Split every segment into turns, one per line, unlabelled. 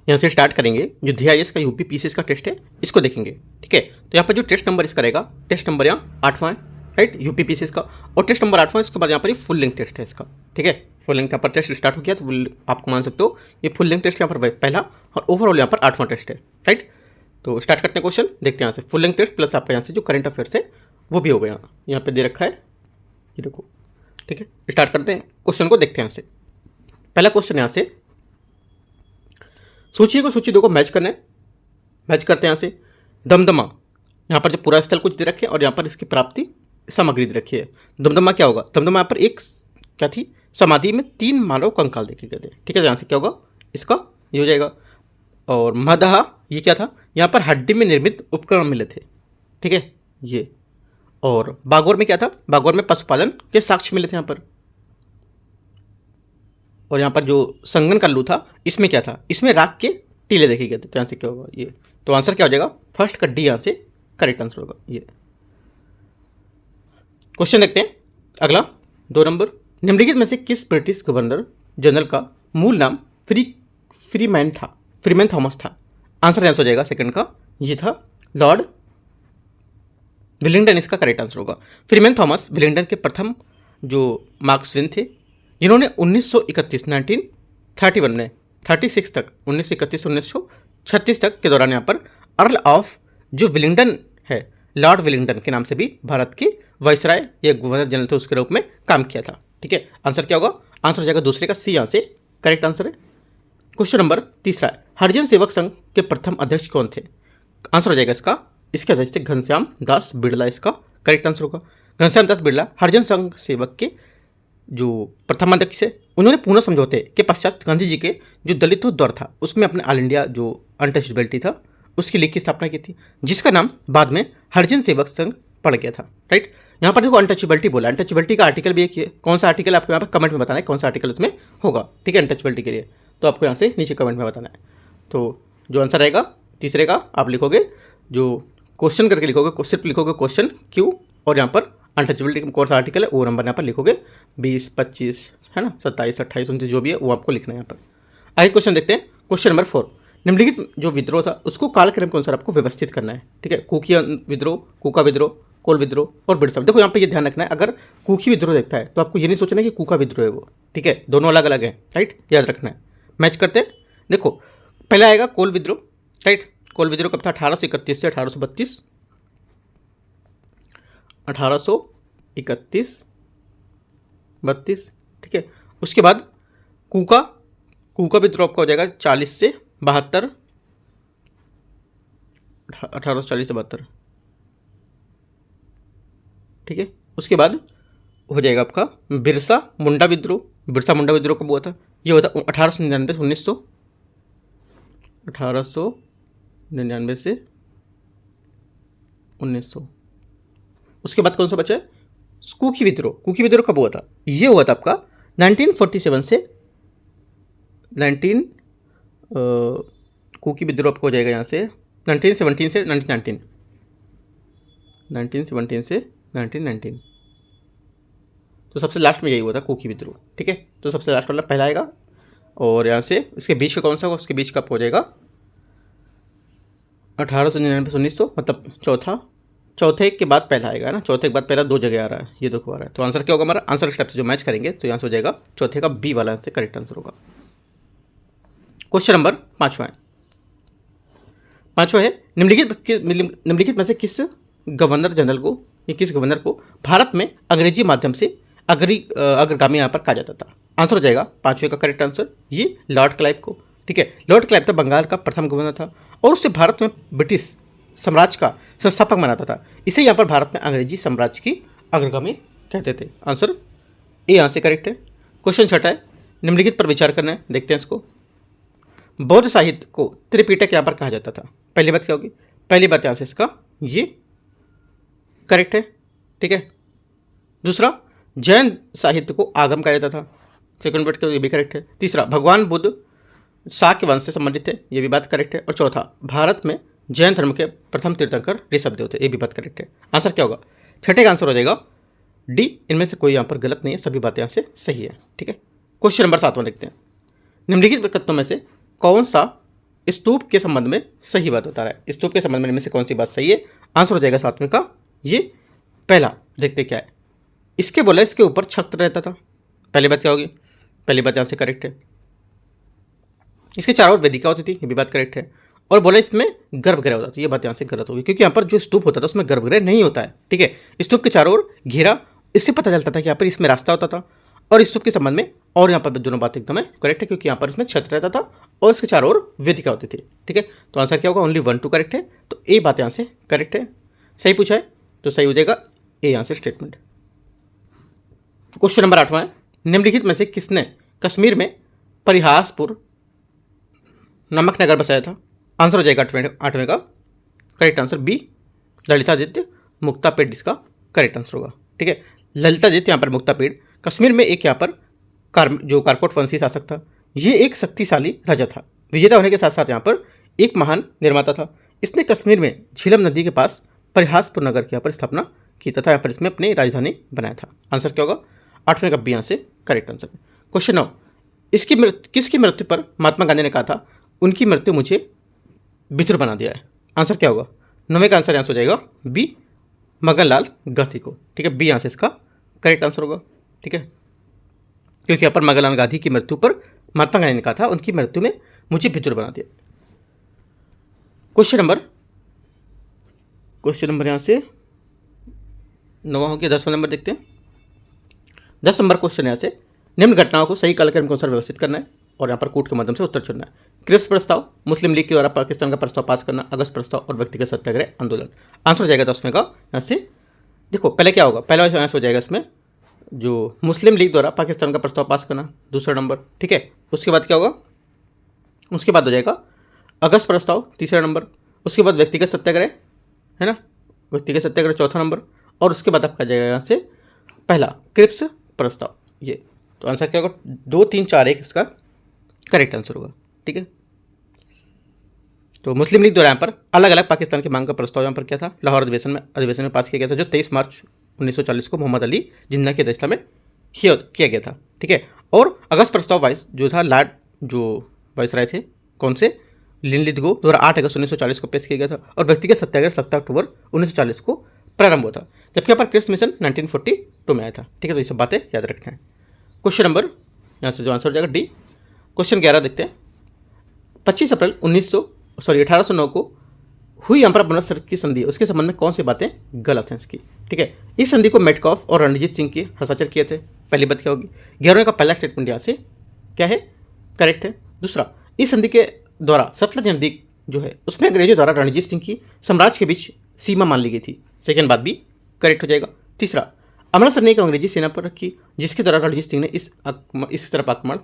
यहाँ से स्टार्ट करेंगे। जो DIS का यूपी पीसीएस का टेस्ट है इसको देखेंगे, ठीक है। तो यहाँ पर जो टेस्ट नंबर इसका रहेगा, टेस्ट नंबर यहाँ 8वां है, राइट, यूपी पीसीएस का, और टेस्ट नंबर 8वां। इसके बाद यहाँ पर ये फुल लेंथ टेस्ट है इसका, ठीक है। फुल लेंथ यहाँ पर टेस्ट स्टार्ट हो गया, तो आपको मान सकते हो ये फुल लेंथ टेस्ट यहाँ पर पहला, और ओवरऑल यहाँ पर 8वां टेस्ट है, राइट। तो स्टार्ट करते हैं क्वेश्चन, देखते हैं यहाँ से। फुल लेंथ टेस्ट प्लस आपका यहाँ से जो करंट अफेयर्स है वो भी हो गया, यहाँ पे दे रखा है, ये देखो, ठीक है। स्टार्ट करते हैं क्वेश्चन को, देखते हैं यहाँ से। पहला क्वेश्चन यहाँ से, सूची को सूची 2 को मैच करना है। मैच करते हैं यहाँ से। दमदमा, यहाँ पर जो पूरा स्थल कुछ दे रखे और यहाँ पर इसकी प्राप्ति सामग्री दे रखी है। दमदमा क्या होगा? दमदमा यहाँ पर एक क्या थी, समाधि में 3 मानव कंकाल देखे गए थे, ठीक है। तो यहाँ से क्या होगा, इसका ये हो जाएगा। और मदहा, ये क्या था, यहाँ पर हड्डी में निर्मित उपकरण मिले थे, ठीक है, ये। और बागौर में क्या था, बागौर में पशुपालन के साक्ष्य मिले थे यहाँ पर। और यहाँ पर जो संगन कल्लू था, इसमें क्या था, इसमें राख के टीले देखे गए थे। तो यहाँ से क्या होगा, ये। तो आंसर क्या हो जाएगा, फर्स्ट का डी यहाँ से करेक्ट आंसर होगा, ये। क्वेश्चन देखते हैं अगला, 2 नंबर। निम्नलिखित में से किस ब्रिटिश गवर्नर जनरल का मूल नाम फ्रीमैन थॉमस था? आंसर हो जाएगा सेकंड का, ये था लॉर्ड विलिंगडन, इसका करेक्ट आंसर होगा। फ्रीमैन थॉमस विलिंगडन के प्रथम जो मार्क्समैन थे, जिन्होंने 1931 में 36 तक 1936 तक के दौरान यहाँ पर अर्ल ऑफ जो विलिंगडन है, लॉर्ड विलिंगडन के नाम से भी भारत के वाइसराय या गवर्नर जनरल थे उसके रूप में काम किया था, ठीक है। आंसर क्या होगा, आंसर हो जाएगा दूसरे का सी, यहाँ से करेक्ट आंसर है। क्वेश्चन नंबर 3 है, हरिजन सेवक संघ के प्रथम अध्यक्ष कौन थे? आंसर हो जाएगा इसके अध्यक्ष थे घनश्याम दास बिड़ला, इसका करेक्ट आंसर होगा। घनश्याम दास बिड़ला हरिजन संघ सेवक के जो प्रथम अध्यक्ष है। उन्होंने पूना समझौते के पश्चात गांधी जी के जो दलित दौर था उसमें अपने ऑल इंडिया जो अनटचेबिलिटी था उसकी लीग की स्थापना की थी, जिसका नाम बाद में हरिजन सेवक संघ पड़ गया था, राइट। यहाँ पर देखो अनटचेबिलिटी बोला, अनटचेबिलिटी का आर्टिकल भी एक है, कौन सा आर्टिकल आपको यहाँ पर कमेंट में बताना है, कौन सा आर्टिकल उसमें होगा, ठीक है, अनटचेबिलिटी के लिए। तो आपको यहाँ से नीचे कमेंट में बताना है। तो जो आंसर रहेगा तीसरे का, आप लिखोगे जो क्वेश्चन करके लिखोगे, सिर्फ लिखोगे क्वेश्चन क्यों, और यहाँ पर अनटचेबिलिटी कौन सा आर्टिकल है वो नंबर यहाँ पर लिखोगे, 20, 25 है ना, 27, 28, 29 जो भी है वो आपको लिखना है यहाँ पर। आगे क्वेश्चन देखते हैं, क्वेश्चन नंबर 4। निम्नलिखित जो विद्रोह था उसको कालक्रम के अनुसार आपको व्यवस्थित करना है, ठीक है। कुकी विद्रोह, कुका विद्रोह, कोल विद्रोह और बिरसा। देखो यहाँ पे ये ध्यान रखना है, अगर कुकी विद्रोह देखता है तो आपको ये नहीं सोचना है कि कुका विद्रोह है वो, ठीक है, दोनों अलग अलग है, राइट, याद रखना है। मैच करते हैं, देखो पहला आएगा कोल विद्रोह, राइट। कोल विद्रोह कब था, 1831 से 1832, 1831 32, ठीक है। उसके बाद कुका विद्रोह आपका हो जाएगा 40 से 72, 1840 से 72, ठीक है। उसके बाद हो जाएगा आपका बिरसा मुंडा विद्रोह। बिरसा मुंडा विद्रोह कब हुआ था, ये हुआ था 1899 से 1900, 1899 से 1900। उसके बाद कौन सा बचा है, कुकी विद्रोह। कुकी विद्रोह कब हुआ था, ये हुआ था आपका 1947 से 19 कुकी विद्रोह आपको हो जाएगा यहाँ से 1917 से 1919, 1917 से 1919। तो सबसे लास्ट में यही हुआ था कुकी विद्रोह, ठीक है। तो सबसे लास्ट वाला पहला आएगा, और यहाँ से इसके बीच का कौन सा होगा, उसके बीच का हो जाएगा 1899 से 1900, मतलब चौथे के बाद पहला आएगा ना, चौथे के बाद पहला 2 जगह आ रहा है, ये देखो आ रहा है। तो आंसर क्या होगा हमारा, आंसर स्टेप से जो मैच करेंगे तो यहाँ से हो जाएगा चौथे का बी वाला आंसर करेक्ट आंसर होगा। क्वेश्चन नंबर 5 है, निम्नलिखित में से किस गवर्नर जनरल को या किस गवर्नर को भारत में अंग्रेजी माध्यम से अग्रगामी यहाँ पर कहा जाता था? आंसर हो जाएगा 5वें का करेक्ट आंसर, ये लॉर्ड क्लाइव को, ठीक है। लॉर्ड क्लाइव था बंगाल का प्रथम गवर्नर था और उससे भारत में ब्रिटिश साम्राज्य का संस्थापक माना था। इसे यहाँ पर भारत में अंग्रेजी साम्राज्य की अग्रगामी कहते थे। आंसर ए यहाँ से करेक्ट है। क्वेश्चन 6 है, निम्नलिखित पर विचार करना है, देखते हैं इसको। बौद्ध साहित्य को त्रिपिटक यहाँ पर कहा जाता था। पहली बात क्या होगी, पहली बात यहाँ से इसका ये करेक्ट है, ठीक है। दूसरा, जैन साहित्य को आगम कहा जाता था, सेकंड बात ये भी करेक्ट है। तीसरा, भगवान बुद्ध शाक्य वंश से संबंधित है, ये भी बात करेक्ट है। और चौथा, भारत में जैन धर्म के प्रथम तीर्थंकर ऋषभदेव थे, ये भी बात करेक्ट है। आंसर क्या होगा, छठे का आंसर हो जाएगा डी। इनमें से कोई यहाँ पर गलत नहीं है, सभी बातें यहाँ से सही है, ठीक है। क्वेश्चन नंबर 7 देखते हैं, निम्नलिखित विकल्पों में से कौन सा स्तूप के संबंध में सही बात बता रहा है। स्तूप के संबंध में इनमें से कौन सी बात सही है? आंसर हो जाएगा 7वें का ये पहला। देखते क्या है। इसके बोला इसके ऊपर छत्र रहता था। पहली बात क्या होगी? पहली बात यहाँ से करेक्ट है। इसके चारों ओर वेदिका होती थी, ये भी बात करेक्ट है। और बोला इसमें गर्भगृह होता था, ये बात यहाँ से गलत होगी, क्योंकि यहाँ पर जो स्तूप होता था उसमें गर्भगृह नहीं होता है। ठीक है, स्तूप के चारों ओर घेरा, इससे पता चलता था कि यहाँ पर इसमें रास्ता होता था। और स्तूप के संबंध में और यहाँ पर दोनों बात एकदम है करेक्ट है, क्योंकि यहाँ पर इसमें छत्र रहता था और इसके चारों ओर वेदिका होती थी। ठीक है, तो आंसर क्या होगा? ओनली 1 2 करेक्ट है। तो ए बात यहाँ से करेक्ट है। सही पूछा है तो सही हो जाएगा ए यहाँ से स्टेटमेंट। क्वेश्चन नंबर 8वां है, निम्नलिखित में से किसने कश्मीर में परिहासपुर नामक नगर बसाया था? आंसर हो जाएगा 8वें का करेक्ट आंसर बी, ललितादित्य मुक्तापेट इसका करेक्ट आंसर होगा। ठीक है, ललितादित्य यहाँ पर मुक्तापेट कश्मीर में एक यहाँ पर जो कारकोट वंशी शासक था, ये एक शक्तिशाली राजा था। विजेता होने के साथ साथ यहाँ पर एक महान निर्माता था। इसने कश्मीर में झीलम नदी के पास परिहासपुर नगर की यहाँ पर स्थापना की तथा यहाँ पर इसमें अपनी राजधानी बनाया था। आंसर क्या होगा? 8वें का बी यहाँ से करेक्ट आंसर है। क्वेश्चन 9, किसकी मृत्यु पर महात्मा गांधी ने कहा था उनकी मृत्यु मुझे विद्रोह बना दिया है? आंसर क्या होगा? 9वें का आंसर यहाँ से हो जाएगा बी, मगनलाल गांधी को। ठीक है, बी यहाँ से इसका करेक्ट आंसर होगा। ठीक है, क्योंकि यहाँ पर मगनलाल गांधी की मृत्यु पर महात्मा गांधी ने कहा था उनकी मृत्यु में मुझे विद्रोह बना दिया। क्वेश्चन नंबर यहाँ से 9वां हो गया। 10वां नंबर देखते हैं। 10 नंबर क्वेश्चन यहाँ से, निम्न घटनाओं को सही कालक्रम के अनुसार व्यवस्थित करना है और यहाँ पर कूट के माध्यम से उत्तर चुनना है। क्रिप्स प्रस्ताव, मुस्लिम लीग के द्वारा पाकिस्तान का प्रस्ताव पास करना, अगस्त प्रस्ताव और व्यक्तिगत सत्याग्रह आंदोलन। आंसर हो जाएगा 10वें का यहाँ से। देखो पहले क्या होगा, पहला आंसर हो जाएगा इसमें जो मुस्लिम लीग द्वारा पाकिस्तान का प्रस्ताव पास करना, दूसरा नंबर। ठीक है, उसके बाद क्या होगा? उसके बाद हो जाएगा अगस्त प्रस्ताव, तीसरा नंबर। उसके बाद व्यक्तिगत सत्याग्रह, है ना, व्यक्तिगत सत्याग्रह चौथा नंबर। और उसके बाद आपका जाएगा यहाँ से पहला क्रिप्स प्रस्ताव। ये तो आंसर क्या होगा? 2 3 4 1 इसका करेक्ट आंसर होगा। ठीक है, तो मुस्लिम लीग द्वारा यहाँ पर अलग अलग पाकिस्तान की मांग का प्रस्ताव यहाँ पर क्या था? लाहौर अधिवेशन में पास किया गया था, जो 23 मार्च 1940 को मोहम्मद अली जिन्ना की अध्यक्षता में किया गया था। ठीक है, और अगस्त प्रस्ताव वाइस जो था लॉर्ड जो वाइसराय थे कौन से? लिनलिथगो द्वारा 8 अगस्त 1940 को पेश किया गया था। और व्यक्तिगत सत्याग्रह 17 अक्टूबर 1940 को प्रारंभ हुआ था, जबकि यहाँ पर क्रिप्स मिशन 1942 में आया था। ठीक है, तो ये सब बातें याद रखना है। क्वेश्चन नंबर यहाँ से जो आंसर हो जाएगा डी। क्वेश्चन 11 देखते हैं। 25 अप्रैल 1809 को हुई अमृतसर की संधि, उसके संबंध में कौन सी बातें गलत हैं इसकी? ठीक है, इस संधि को मेटकॉफ और रणजीत सिंह के हस्ताक्षर किए थे। पहली बात क्या होगी? 11वें का पहला स्टेटमेंट यहाँ से क्या है? करेक्ट है। दूसरा, इस संधि के द्वारा सतलज नदी जो है उसमें अंग्रेजों द्वारा रणजीत सिंह की साम्राज्य के बीच सीमा मान ली गई थी। सेकेंड बात भी करेक्ट हो जाएगा। तीसरा, अमृतसर ने एक अंग्रेजी सेना पर रखी जिसके द्वारा रणजीत सिंह ने इस तरफ आक्रमण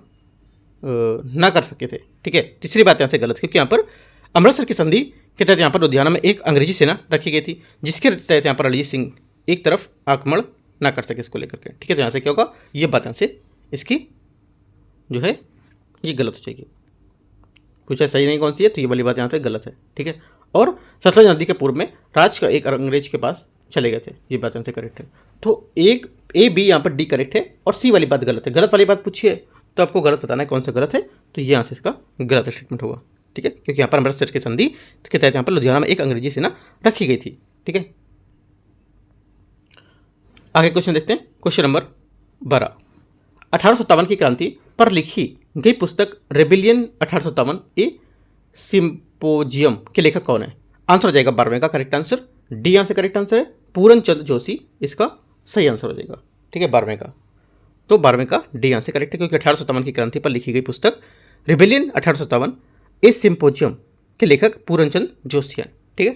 ना कर सके थे। ठीक है, तीसरी बात यहाँ से गलत, क्योंकि यहाँ पर अमृतसर की संधि के तहत यहाँ पर लुधियाना में एक अंग्रेजी सेना रखी गई थी जिसके तहत यहाँ पर रणजीत सिंह एक तरफ आक्रमण ना कर सके इसको लेकर के। ठीक है, तो यहाँ से क्या होगा? ये बात यहाँ से इसकी जो है ये गलत हो जाएगी। कुछ सही नहीं कौन सी है, तो ये वाली बात यहाँ पे गलत है। ठीक है, और सतलज नदी के पूर्व में राज का एक अंग्रेज के पास चले गए थे, ये बात यहाँ से करेक्ट है। तो एक ए बी यहाँ पर डी करेक्ट है और सी वाली बात गलत है। गलत वाली बात पूछिए तो आपको गलत बताना है कौन सा गलत है, तो ये यहाँ से इसका गलत स्टेटमेंट होगा। ठीक है, क्योंकि यहाँ पर अमृतसर की संधि के तहत यहाँ पर लुधियाना में एक अंग्रेजी सेना रखी गई थी। ठीक है, आगे क्वेश्चन देखते हैं। क्वेश्चन नंबर 12, 1857 की क्रांति पर लिखी गई पुस्तक रेबिलियन 1857 ए सिंपोजियम के लेखक कौन है? आंसर हो जाएगा 12वें का करेक्ट आंसर डी यहाँ से करेक्ट आंसर है, पूरन चंद जोशी इसका सही आंसर हो जाएगा। ठीक है, 12वें का, तो 12वें का डी यहाँ से करेक्ट है, क्योंकि 1857 की क्रांति पर लिखी गई पुस्तक रेबिलियन 1857 ए सिंपोजियम के लेखक पूरनचंद जोशी हैं। ठीक है,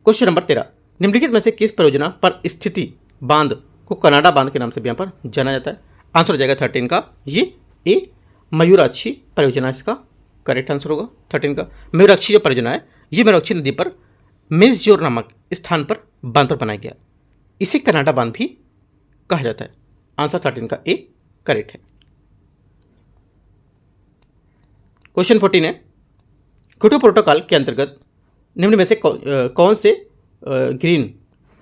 क्वेश्चन नंबर 13, निम्नलिखित में से किस परियोजना पर स्थिति बांध को कनाडा बांध के नाम से भी यहाँ पर जाना जाता है? आंसर हो जाएगा 13 का ये ए मयूराक्षी परियोजना इसका करेक्ट आंसर होगा। 13 का मयूराक्षी जो परियोजना है ये मयूराक्षी नदी पर मिन्सजोर नामक स्थान पर बांध पर बनाया गया, इसे कनाडा बांध भी कहा जाता है। आंसर 13 का ए करेक्ट है। क्वेश्चन 14 है, क्योटो प्रोटोकॉल के अंतर्गत निम्न में से कौन से ग्रीन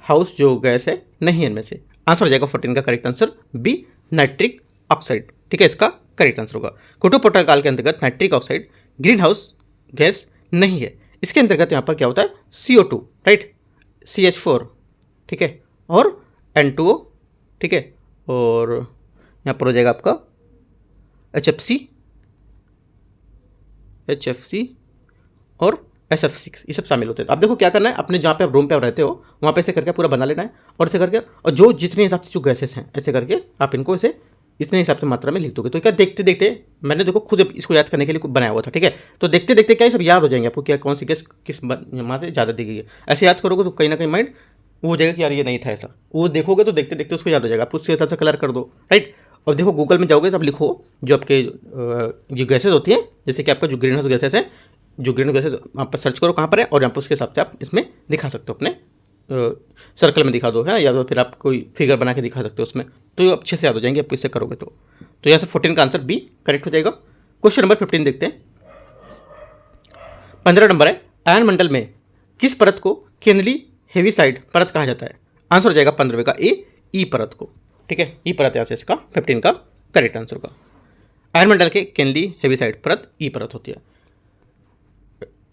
हाउस जो गैस है नहीं है इनमें से? आंसर हो जाएगा 14 का correct answer B nitric oxide. ठीक है, इसका करेक्ट आंसर होगा। क्योटो प्रोटोकॉल के अंतर्गत nitric oxide green house gas नहीं है। इसके अंतर्गत यहाँ पर क्या होता है, CO2, राइट, CH4, ठीक है, और N2O, ठीक है, और यहाँ पर हो जाएगा आपका HFC और SF6, ये सब शामिल होते हैं। अब देखो क्या करना है, अपने जहाँ पे आप रूम पे आप रहते हो वहाँ पे ऐसे करके पूरा बना लेना है, और ऐसे करके, और जो जितने हिसाब से जो गैसेस हैं ऐसे करके आप इनको ऐसे इतने हिसाब से मात्रा में लिख दोगे। तो क्या देखते देखते मैंने देखो खुद इसको याद करने के लिए बनाया हुआ था, ठीक है, तो देखते देखते क्या सब याद हो जाएंगे आपको, क्या कौन सी गैस किस वहाँ से ज़्यादा दी गई है। ऐसे याद करोगे तो कहीं ना कहीं माइंड वो हो जाएगा कि यार ये नहीं था ऐसा, वो देखोगे तो देखते देखते उसको याद हो जाएगा, आप उसके हिसाब से कलर कर दो, राइट। और देखो गूगल में जाओगे तब लिखो जो आपके जो गैसेज होती हैं, जैसे कि आपका जो ग्रीन हाउस गैसेज है, जो ग्रीन गैसेज आप पर सर्च करो कहाँ पर है, और यहाँ पर उसके हिसाब से आप इसमें दिखा सकते हो, अपने सर्कल में दिखा दो है, या तो फिर आप कोई फिगर बना के दिखा सकते हो उसमें, तो ये अच्छे से याद हो जाएंगे आप इससे करोगे तो यहाँ से 14 का आंसर बी करेक्ट हो जाएगा। क्वेश्चन नंबर 15 देखते हैं। 15 नंबर है, आयन मंडल में किस परत को केंद्रीय हेवीसाइड परत कहा जाता है? आंसर हो जाएगा 15वें का ए, ई परत को, ठीक है, ई परत यहाँ से इसका 15 का करेक्ट आंसर होगा। आयन मंडल के केंद्रीय हेवीसाइड परत ई परत होती है।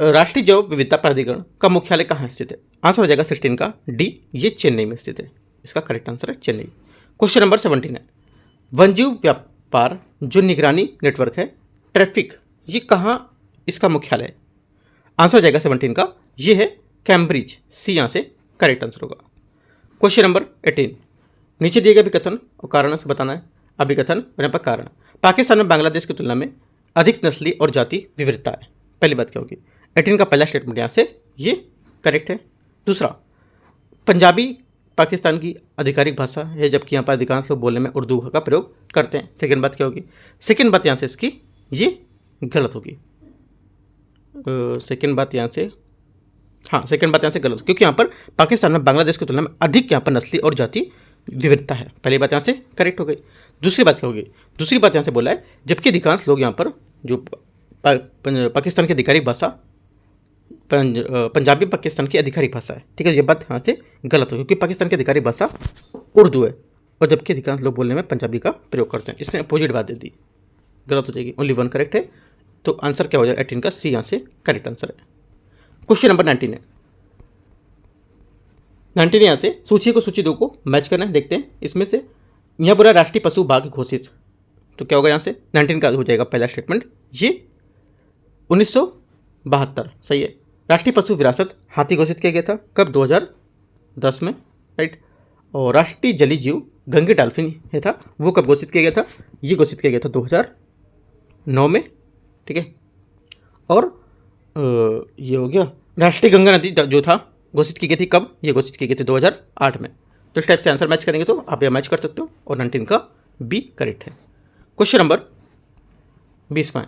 राष्ट्रीय जैव विविधता प्राधिकरण का मुख्यालय कहाँ स्थित है? आंसर हो जाएगा 16 का डी, ये चेन्नई में स्थित है, इसका करेक्ट आंसर है चेन्नई। क्वेश्चन नंबर 17 है, वन्यजीव व्यापार जो निगरानी नेटवर्क है ट्रैफिक, ये कहाँ इसका मुख्यालय है? आंसर हो जाएगा 17 का, ये है कैम्ब्रिज, सी यहाँ से करेक्ट आंसर होगा। क्वेश्चन नंबर 18, नीचे दिए गए अभिकथन और कारण से बताना है। अभिकथन और यहाँ पर कारण, पाकिस्तान में बांग्लादेश की तुलना में अधिक नस्ली और जाति विविधता है, पहली बात क्या होगी? 18 का पहला स्टेटमेंट यहाँ से ये करेक्ट है। दूसरा, पंजाबी पाकिस्तान की आधिकारिक भाषा है, जबकि यहाँ पर अधिकांश लोग बोलने में उर्दू का प्रयोग करते हैं, सेकंड बात क्या होगी? सेकंड बात यहाँ से इसकी ये गलत होगी। सेकंड बात यहाँ से, हाँ सेकंड बात यहाँ से गलत, क्योंकि यहाँ पर पाकिस्तान में बांग्लादेश की तुलना में अधिक यहाँ पर नस्ली और जाति विविधता है, पहली बात यहाँ से करेक्ट हो गई। दूसरी बात क्या होगी? दूसरी बात यहाँ से बोला है जबकि अधिकांश लोग यहाँ पर जो पाकिस्तान की आधिकारिक भाषा पंजाबी पाकिस्तान की आधिकारिक भाषा है, ठीक है, ये बात यहाँ से गलत हो, क्योंकि पाकिस्तान की आधिकारिक भाषा उर्दू है, और जबकि अधिकांश लोग बोलने में पंजाबी का प्रयोग करते हैं, इसने अपोजिट बात दे दी, गलत हो जाएगी। ओनली वन करेक्ट है, तो आंसर क्या हो जाएगा? 18 का सी यहाँ से करेक्ट आंसर है। क्वेश्चन नंबर 19 है, 19 यहाँ से सूची को सूची 2 को मैच करना है, देखते हैं इसमें से। यहाँ पूरा राष्ट्रीय पशु बाघ घोषित, तो क्या होगा यहाँ से? 19 का हो जाएगा पहला स्टेटमेंट, ये 1972 सही है। राष्ट्रीय पशु विरासत हाथी घोषित किया गया था कब? 2010 में, राइट। और राष्ट्रीय जलीय जीव गंगे डॉल्फिन है था, वो कब घोषित किया गया था? ये घोषित किया गया था 2009 में, ठीक है। और ये हो गया राष्ट्रीय गंगा नदी जो था घोषित की गई थी कब? ये घोषित की गई थी 2008 में। तो इस टाइप से आंसर मैच करेंगे तो आप यह मैच कर सकते हो, और 19 का बी करेक्ट है। क्वेश्चन नंबर 20वां,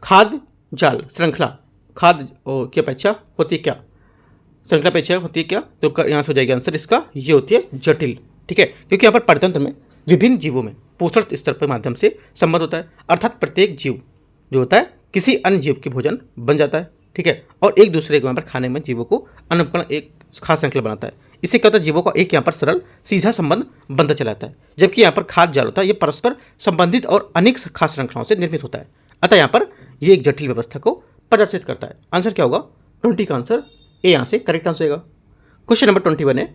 खाद्य जाल श्रृंखला खाद्य की अपेक्षा होती है क्या? श्रृंखला अपेक्षा होती है क्या? तो यहाँ से हो जाएगा आंसर इसका, ये होती है जटिल, ठीक है, क्योंकि यहाँ पर परतंत्र में विभिन्न जीवों में पोषण स्तर के माध्यम से संबंध होता है, अर्थात प्रत्येक जीव जो होता है किसी अन्य जीव के भोजन बन जाता है, ठीक है, और एक दूसरे को यहाँ पर खाने में जीवों को अनुकरण एक खास श्रृंखला बनाता है। इससे क्या होता है? जीवों का एक यहाँ पर सरल सीधा संबंध बनता चलाता है, जबकि यहाँ पर खाद्य जाल होता है ये परस्पर संबंधित और अनेक खास श्रृंखलाओं से निर्मित होता है, अतः यहाँ पर ये एक जटिल व्यवस्था को प्रदर्शित करता है। आंसर क्या होगा? 20 का आंसर ए यहाँ से करेक्ट आंसर होगा। क्वेश्चन नंबर 21 है,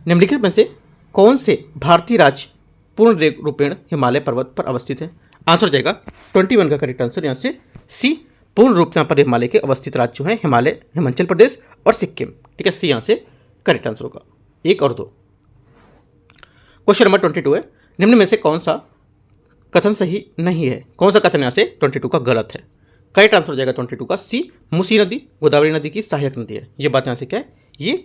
निम्नलिखित में से कौन से भारतीय राज्य पूर्ण रूपेण हिमालय पर्वत पर अवस्थित है? आंसर हो जाएगा 21 का करेक्ट आंसर यहाँ से सी, पूर्ण रूप से यहाँ पर हिमालय के अवस्थित राज्य जो है हिमालय, हिमाचल प्रदेश और सिक्किम, ठीक है, सी यहाँ से करेक्ट आंसर होगा, 1 और 2। क्वेश्चन नंबर 22 है, निम्न में से कौन सा कथन सही नहीं है? कौन सा कथन यहाँ से 22 का गलत है? करेक्ट आंसर हो जाएगा 22 का सी, मूसी नदी गोदावरी नदी की सहायक नदी है, ये बात यहाँ से क्या है? ये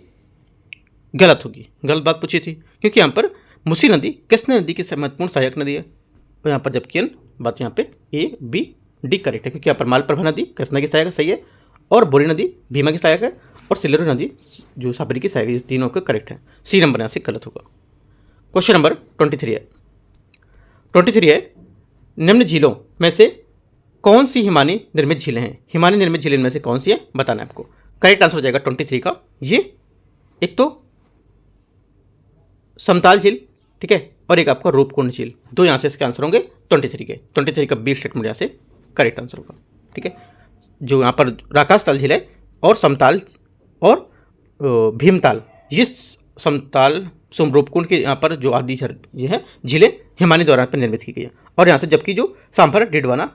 गलत होगी, गलत बात पूछी थी, क्योंकि यहाँ पर मूसी नदी कृष्णा नदी की महत्वपूर्ण सहायक नदी है, और यहाँ पर जबकि बात यहाँ पे ए बी डी करेक्ट है, क्योंकि यहाँ पर मालप्रभा नदी कृष्णा की सहायक सही है, और बोरी नदी भीमा की सहायक है, और सिल्लरू नदी जो साबरी की सहायक है, तीनों का करेक्ट है, सी नंबर यहाँ से गलत होगा। क्वेश्चन नंबर 23 है, 23 है, निम्न झीलों में से कौन सी हिमानी निर्मित झीलें हैं? हिमानी निर्मित झीलें में से कौन सी है बताना है आपको। करेक्ट आंसर हो जाएगा 23 का, ये एक तो समताल झील, ठीक है, और एक आपका रूपकुंड झील, 2 यहाँ से इसके आंसर होंगे 23 के। 23 का बी स्टेटमेंट यहाँ से करेक्ट आंसर होगा, ठीक है। जो यहाँ पर राकास झील है और समताल और भीमताल, ये समताल सोमरूपकुंड के यहाँ पर जो आदि ये है झीलें हिमानी द्वारा पर निर्मित की गई है। और यहाँ से जबकि जो सांभर, डिडवाना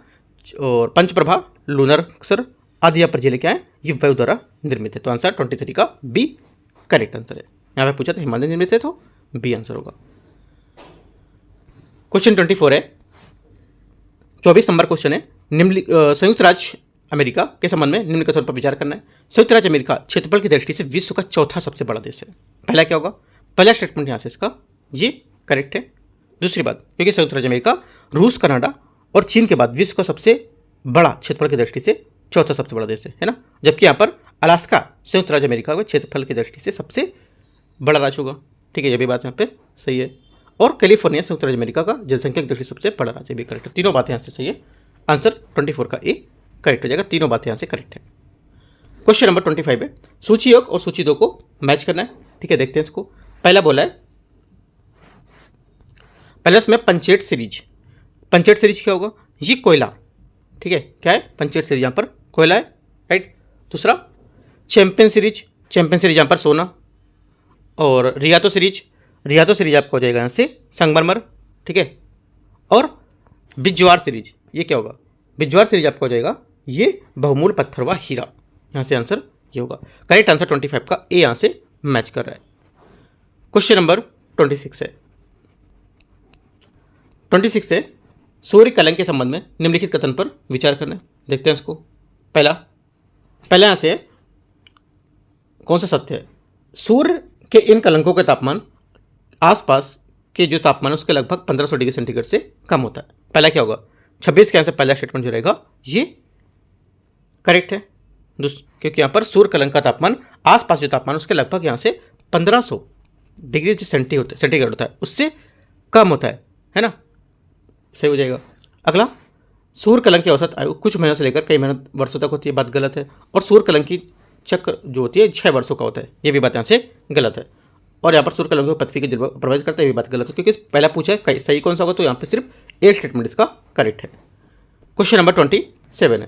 और पंचप्रभा, लूनरक्सर आदि यहाँ पर झीलें क्या है, ये वायु द्वारा निर्मित है। तो आंसर 23 का बी करेक्ट आंसर है। यहाँ पे पूछा था हिमालय निर्मित है, तो बी आंसर होगा। क्वेश्चन 24 है, 24 नंबर क्वेश्चन है, संयुक्त राज्य अमेरिका के संबंध में निम्न कथन पर विचार करना है। संयुक्त राज्य अमेरिका क्षेत्रफल की दृष्टि से विश्व का चौथा सबसे बड़ा देश है। पहला क्या होगा, पहला स्टेटमेंट यहाँ से इसका ये करेक्ट है। दूसरी बात, क्योंकि संयुक्त राज्य अमेरिका रूस, कनाडा और चीन के बाद विश्व का सबसे बड़ा क्षेत्रफल की दृष्टि से चौथा सबसे बड़ा देश है ना। जबकि यहाँ पर अलास्का संयुक्त राज्य अमेरिका में क्षेत्रफल की दृष्टि से सबसे बड़ा राज्य होगा। ठीक है, ये भी बात यहाँ पे सही है। और कैलिफोर्निया संयुक्त राज्य अमेरिका का जनसंख्या की दृष्टि से सबसे बड़ा राज्य भी करेक्ट है। तीनों बातें यहाँ से सही है। आंसर 24 का ए करेक्ट हो जाएगा। तीनों बातें यहाँ से करेक्ट है। क्वेश्चन नंबर 25 है, सूची 1 और सूची 2 को मैच करना है। ठीक है, देखते हैं इसको। पहला बोला है, पहले इसमें पंचेट सीरीज। पंचेट सीरीज क्या होगा, ये कोयला। ठीक है, क्या है, पंचेट सीरीज यहाँ पर कोयला है, राइट। दूसरा चैंपियन सीरीज, चैंपियन सीरीज यहाँ पर सोना। और रियातो सीरीज, रियातो सीरीज आपको हो जाएगा यहाँ से संगमरमर। ठीक है, और बिजवार सीरीज, ये क्या होगा, बिजवार सीरीज आपको हो जाएगा ये बहुमूल्य पत्थर व हीरा। यहाँ से आंसर ये होगा। करेक्ट आंसर 25 का ए यहाँ से मैच कर रहा है। क्वेश्चन नंबर 26 है, 26 से सूर्य कलंक के संबंध में निम्नलिखित कथन पर विचार करना है। देखते हैं इसको। पहला यहाँ से कौन सा सत्य है, सूर्य के इन कलंकों के तापमान आसपास के जो तापमान है उसके लगभग 1500 डिग्री सेंटीग्रेड से कम होता है। पहला क्या होगा, 26 के यहाँ से पहला स्टेटमेंट जो रहेगा ये करेक्ट है। क्योंकि यहाँ पर सूर्य कलंक का तापमान आसपास जो तापमान उसके लगभग यहाँ से 1500 डिग्री जो सेंटीग्रेड होता है उससे कम होता है ना, सही हो जाएगा। अगला, सूर्य कलंक की औसत आयु कुछ महीनों से लेकर कई महीनों वर्षों तक होती है, बात गलत है। और सूर्य कलंक की चक्र जो होती है 6 वर्षों का होता है, ये भी बात यहाँ से गलत है। और यहाँ पर सूर्य कलंक पृथ्वी की प्रभावित करता है, ये भी बात गलत है। क्योंकि पहला पूछा है सही कौन सा होगा, तो यहाँ पर सिर्फ ए स्टेटमेंट इसका करेक्ट है। क्वेश्चन नंबर 27 है,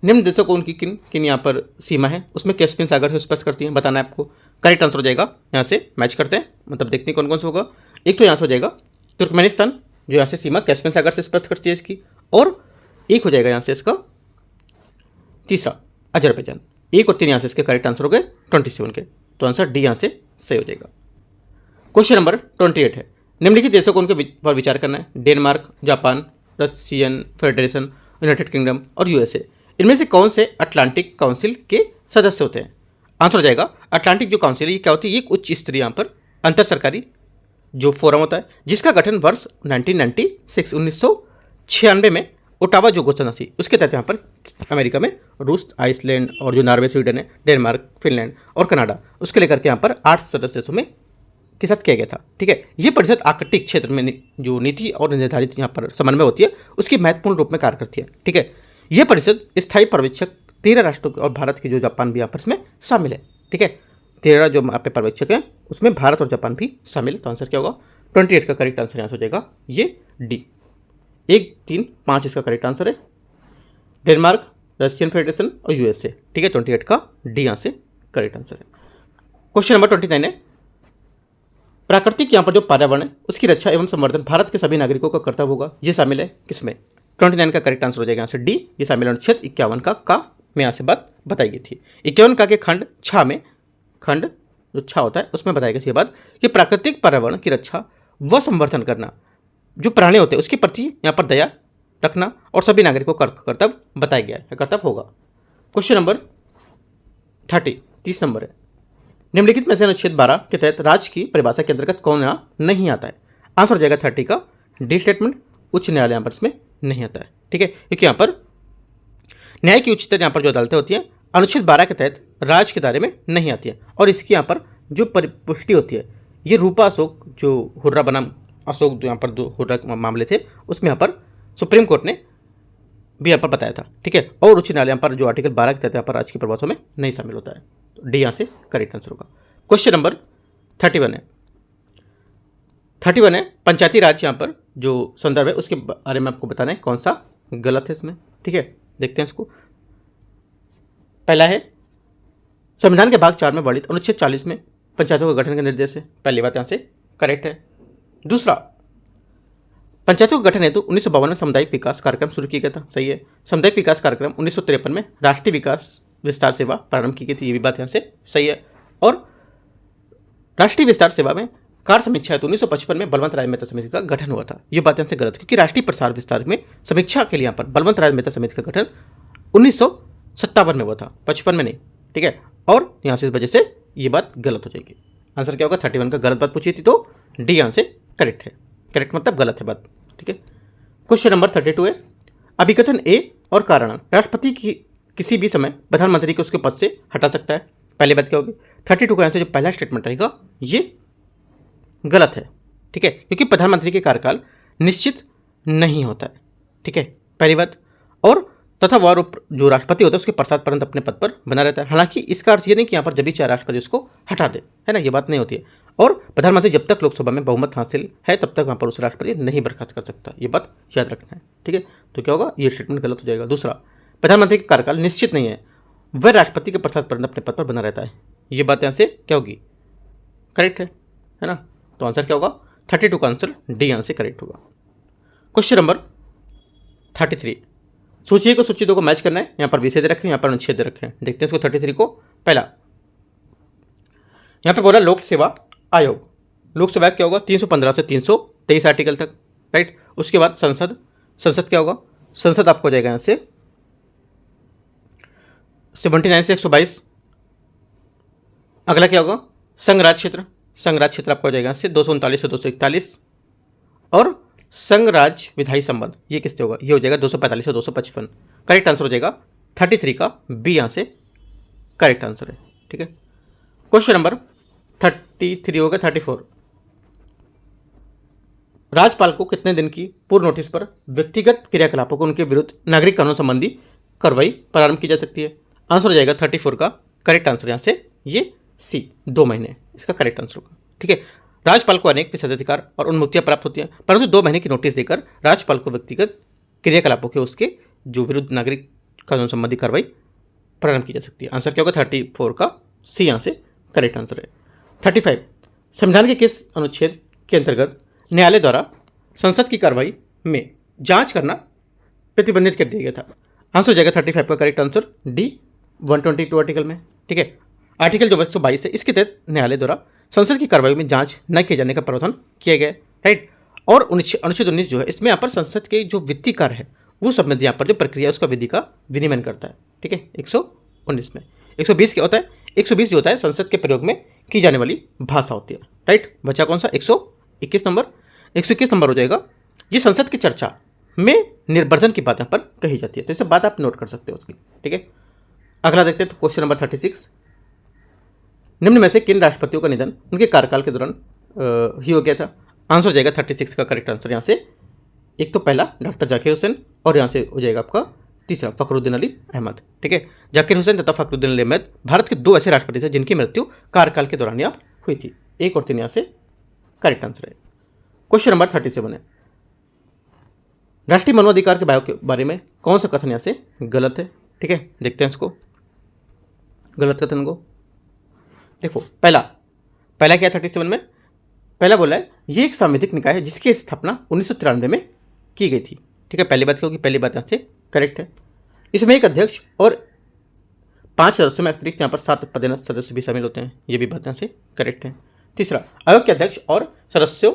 निम्न देशों को उनकी किन किन यहाँ पर सीमा है उसमें कैस्पियन सागर से स्पर्श करती है, बताना है आपको। करेक्ट आंसर हो जाएगा, यहाँ से मैच करते हैं, मतलब देखते हैं कौन कौन सा होगा। एक तो यहाँ से हो जाएगा तुर्कमेनिस्तान, जो यहाँ से सीमा कैस्पियन सागर से स्पर्श करती है इसकी। और एक हो जाएगा यहाँ से इसका तीसरा अजरबैजान। 1 और 3 यहाँ से इसके करेक्ट आंसर हो गए 27 के, तो आंसर डी यहाँ से सही हो जाएगा। क्वेश्चन नंबर 28 है, निम्नलिखित देशों को उनके पर विचार करना है। Denmark, Japan, Russian federation, United kingdom और यूएसए। इनमें से कौन से अटलांटिक काउंसिल के सदस्य होते हैं। आंसर हो जाएगा अटलांटिक जो काउंसिल है ये क्या होती है, ये एक उच्च स्तरीय यहाँ पर अंतर सरकारी जो फोरम होता है, जिसका गठन वर्ष 1996 में ओटावा जो घोषणा थी उसके तहत यहाँ पर अमेरिका में रूस, आइसलैंड और जो नॉर्वे, स्वीडन है, डेनमार्क, फिनलैंड और कनाडा, उसके लेकर के यहाँ पर 8 सदस्य देशों में के साथ किया गया था। ठीक है, ये परिषद आर्कटिक क्षेत्र में जो नीति और निर्धारित यहाँ पर समन्वय होती है उसकी महत्वपूर्ण रूप में कार्य करती है। ठीक है, यह परिषद स्थायी पर्यवेक्षक 13 राष्ट्रों और भारत की जो जापान भी यहाँ पर इसमें शामिल है। ठीक है, 13 जो यहाँ पे पर्यवेक्षक हैं उसमें भारत और जापान भी शामिल है। तो आंसर क्या होगा, 28 का करेक्ट आंसर यहाँ से हो जाएगा ये डी। 1, 3, 5 इसका करेक्ट आंसर है। डेनमार्क, रशियन फेडरेशन और यूएसए। ठीक है, 28 का डी यहाँ से करेक्ट आंसर है। क्वेश्चन नंबर 29 है, प्राकृतिक यहाँ पर जो पर्यावरण है उसकी रक्षा एवं संवर्धन भारत के सभी नागरिकों का कर्तव्य होगा, ये शामिल है किसमें। 29 का करेक्ट आंसर हो जाएगा यहाँ से डी। ये शामिल है अनुच्छेद 51 का में यहाँ से बात बताई गई थी। 51 का के खंड 6 में, खंड जो 6 होता है उसमें बताई गई थी ये बात कि प्राकृतिक पर्यावरण की रक्षा व संवर्धन करना जो प्राणी होते हैं उसके प्रति यहाँ पर दया रखना और सभी नागरिकों का कर्तव्य बताया गया है, कर्तव्य होगा। क्वेश्चन नंबर 30 नंबर है, निम्नलिखित में से अनुच्छेद 12 के तहत राज्य की परिभाषा के अंतर्गत कौन यहाँ नहीं आता है। आंसर हो जाएगा 30 का डी स्टेटमेंट। उच्च न्यायालय यहाँ पर इसमें नहीं आता है। ठीक है, क्योंकि यहाँ पर न्याय की उच्चतर यहाँ पर जो अदालतें होती हैं अनुच्छेद 12 के तहत राज्य के दायरे में नहीं आती है। और इसकी यहाँ पर जो परिपुष्टि होती है ये रूपा अशोक जो हुर्रा बनाम अशोक जो यहाँ पर दो हुर्रा मामले थे उसमें यहाँ पर सुप्रीम कोर्ट ने भी यहाँ पर बताया था। ठीक है, और उच्च न्यायालय यहाँ पर जो आर्टिकल 12 के तहत यहाँ पर राज्य की परिभाषा में नहीं शामिल होता है। तो डी यहाँ से करेक्ट आंसर होगा। क्वेश्चन नंबर 31 है, पंचायती राज यहाँ पर जो संदर्भ है उसके बारे में आपको बताना है कौन सा गलत है इसमें। ठीक है, देखते हैं इसको। पहला है संविधान के भाग 4 में वर्णित अनुच्छेद 40 में पंचायतों के गठन का निर्देश है, पहली बात यहाँ से करेक्ट है। दूसरा, पंचायतों के गठन हेतु 1952 में सामुदायिक विकास कार्यक्रम शुरू किया गया था, सही है। सामुदायिक विकास कार्यक्रम 1953 में राष्ट्रीय विकास विस्तार सेवा प्रारंभ की गई थी, ये भी बात यहाँ से सही है। और राष्ट्रीय विस्तार सेवा में कार्य समीक्षा हेतु 1955 में बलवंत राय मेहता समिति का गठन हुआ था, ये बात यहाँ से गलत, क्योंकि राष्ट्रीय प्रसार विस्तार में समीक्षा के लिए यहाँ पर बलवंत राय मेहता समिति का गठन 1957 में हुआ था, 55 में नहीं, ठीक है। और यहाँ से इस वजह से ये बात गलत हो जाएगी। आंसर क्या होगा? 31 का गलत बात पूछी थी, तो डी यहाँ से करेक्ट है। करेक्ट मतलब गलत है बात, ठीक है। क्वेश्चन नंबर 32 है, अभिकथन ए और कारण, राष्ट्रपति की किसी भी समय प्रधानमंत्री को उसके पद से हटा सकता है, पहली बात क्या होगी? 32 का आंसर जो पहला स्टेटमेंट रहेगा ये गलत है, ठीक है, क्योंकि प्रधानमंत्री के कार्यकाल निश्चित नहीं होता है, ठीक है, पहली बात। और तथा वह जो राष्ट्रपति होता है उसके पश्चात परंत अपने पद पर बना रहता है। हालांकि इसका अर्थ ये नहीं कि यहाँ पर जब भी चाहे राष्ट्रपति उसको हटा दे, है ना, ये बात नहीं होती है। और प्रधानमंत्री जब तक लोकसभा में बहुमत हासिल है तब तक वहाँ पर उस राष्ट्रपति नहीं बर्खास्त कर सकता, ये बात याद रखना है, ठीक है। तो क्या होगा? ये स्टेटमेंट गलत हो जाएगा। दूसरा, प्रधानमंत्री का कार्यकाल निश्चित नहीं है, वह राष्ट्रपति के पश्चात परंत अपने पद पर बना रहता है, ये बात यहाँ से क्या होगी? करेक्ट है ना। तो आंसर क्या होगा? 32 का आंसर डी यहाँ से करेक्ट होगा। क्वेश्चन नंबर 33, सूची को सूची 2 को मैच करना है, यहाँ पर विषय दे रखे हैं, यहाँ पर अनुच्छेद दे रखे हैं। देखते हैं इसको 33 को। पहला यहाँ पे बोला लोक सेवा आयोग, लोक सेवा क्या होगा? 315 से 323 आर्टिकल तक, राइट। उसके बाद संसद, संसद क्या होगा? संसद आपको हो जाएगा यहाँ से 79 से 122। अगला क्या होगा? संघ राज्य क्षेत्र, संघ राज्य क्षेत्र आपको हो जाएगा यहाँ से 239 से 241। और संघ राज्य विधायी संबंध, ये किससे होगा? ये हो जाएगा 245 से 255। करेक्ट आंसर हो जाएगा 33 का बी यहाँ से करेक्ट आंसर है, ठीक है। क्वेश्चन नंबर 33 होगा 34, राज्यपाल को कितने दिन की पूर्व नोटिस पर व्यक्तिगत क्रियाकलापों को उनके विरुद्ध नागरिक कानून संबंधी कार्रवाई प्रारंभ की जा सकती है? आंसर हो जाएगा 34 का करेक्ट आंसर यहाँ से ये सी, 2 महीने इसका करेक्ट आंसर होगा, ठीक है। राज्यपाल को अनेक विशेषाधिकार और उन्मुक्तियां प्राप्त होती हैं, परंतु 2 महीने की नोटिस देकर राज्यपाल को व्यक्तिगत क्रियाकलापों के उसके जो विरुद्ध नागरिक कानून संबंधी कार्रवाई प्रारंभ की जा सकती है। आंसर क्या होगा? 34 का सी यहाँ से करेक्ट आंसर है। 35, संविधान के किस अनुच्छेद के अंतर्गत न्यायालय द्वारा संसद की कार्रवाई में जांच करना प्रतिबंधित कर दिया गया था? आंसर हो जाएगा 35 का करेक्ट आंसर डी, 122 आर्टिकल में, ठीक है। आर्टिकल जो 122 है इसके तहत न्यायालय द्वारा संसद की कार्रवाई में जांच न किए जाने का प्रावधान किया गया है, राइट। और अनुच्छेद 19 जो है इसमें यहाँ पर संसद के जो वित्तीय कार्य है वो संबंधी यहाँ पर जो प्रक्रिया उसका विधि का विनियमन करता है, ठीक है। 119 में 120 क्या होता है? 120 जो होता है संसद के प्रयोग में की जाने वाली भाषा होती है, राइट। बचा कौन सा? 121 नंबर, 121 नंबर हो जाएगा। ये संसद की चर्चा में निर्वर्धन की बात यहाँ पर कही जाती है, तो इसे बात आप नोट कर सकते हो उसकी, ठीक है। अगला देखते हैं तो क्वेश्चन नंबर 36, निम्न में से किन राष्ट्रपतियों का निधन उनके कार्यकाल के दौरान ही हो गया था? आंसर हो जाएगा 36 का करेक्ट आंसर यहाँ से एक तो पहला डॉक्टर जाकिर हुसैन और यहाँ से हो जाएगा आपका तीसरा फखरुद्दीन अली अहमद, ठीक है। जाकिर हुसैन तथा फखरुद्दीन अली अहमद भारत के 2 ऐसे राष्ट्रपति थे जिनकी मृत्यु कार्यकाल के दौरान यहाँ हुई थी। 1 और 3 यहाँ से करेक्ट आंसर है। क्वेश्चन नंबर 37 है, राष्ट्रीय मानवाधिकार के बारे में कौन सा कथन यहाँ से गलत है? ठीक है, देखते हैं इसको गलत कथन को। देखो पहला क्या 37 में? पहला बोला है ये एक सांविधिक निकाय है जिसकी स्थापना 1993 में की गई थी, ठीक है। पहली बात क्या होगी? पहली बात यहाँ से करेक्ट है। इसमें एक अध्यक्ष और 5 सदस्यों में अतिरिक्त यहाँ पर 7 पदेन सदस्य भी शामिल होते हैं, ये भी बात यहाँ से करेक्ट है। तीसरा, आयोग के अध्यक्ष और सदस्यों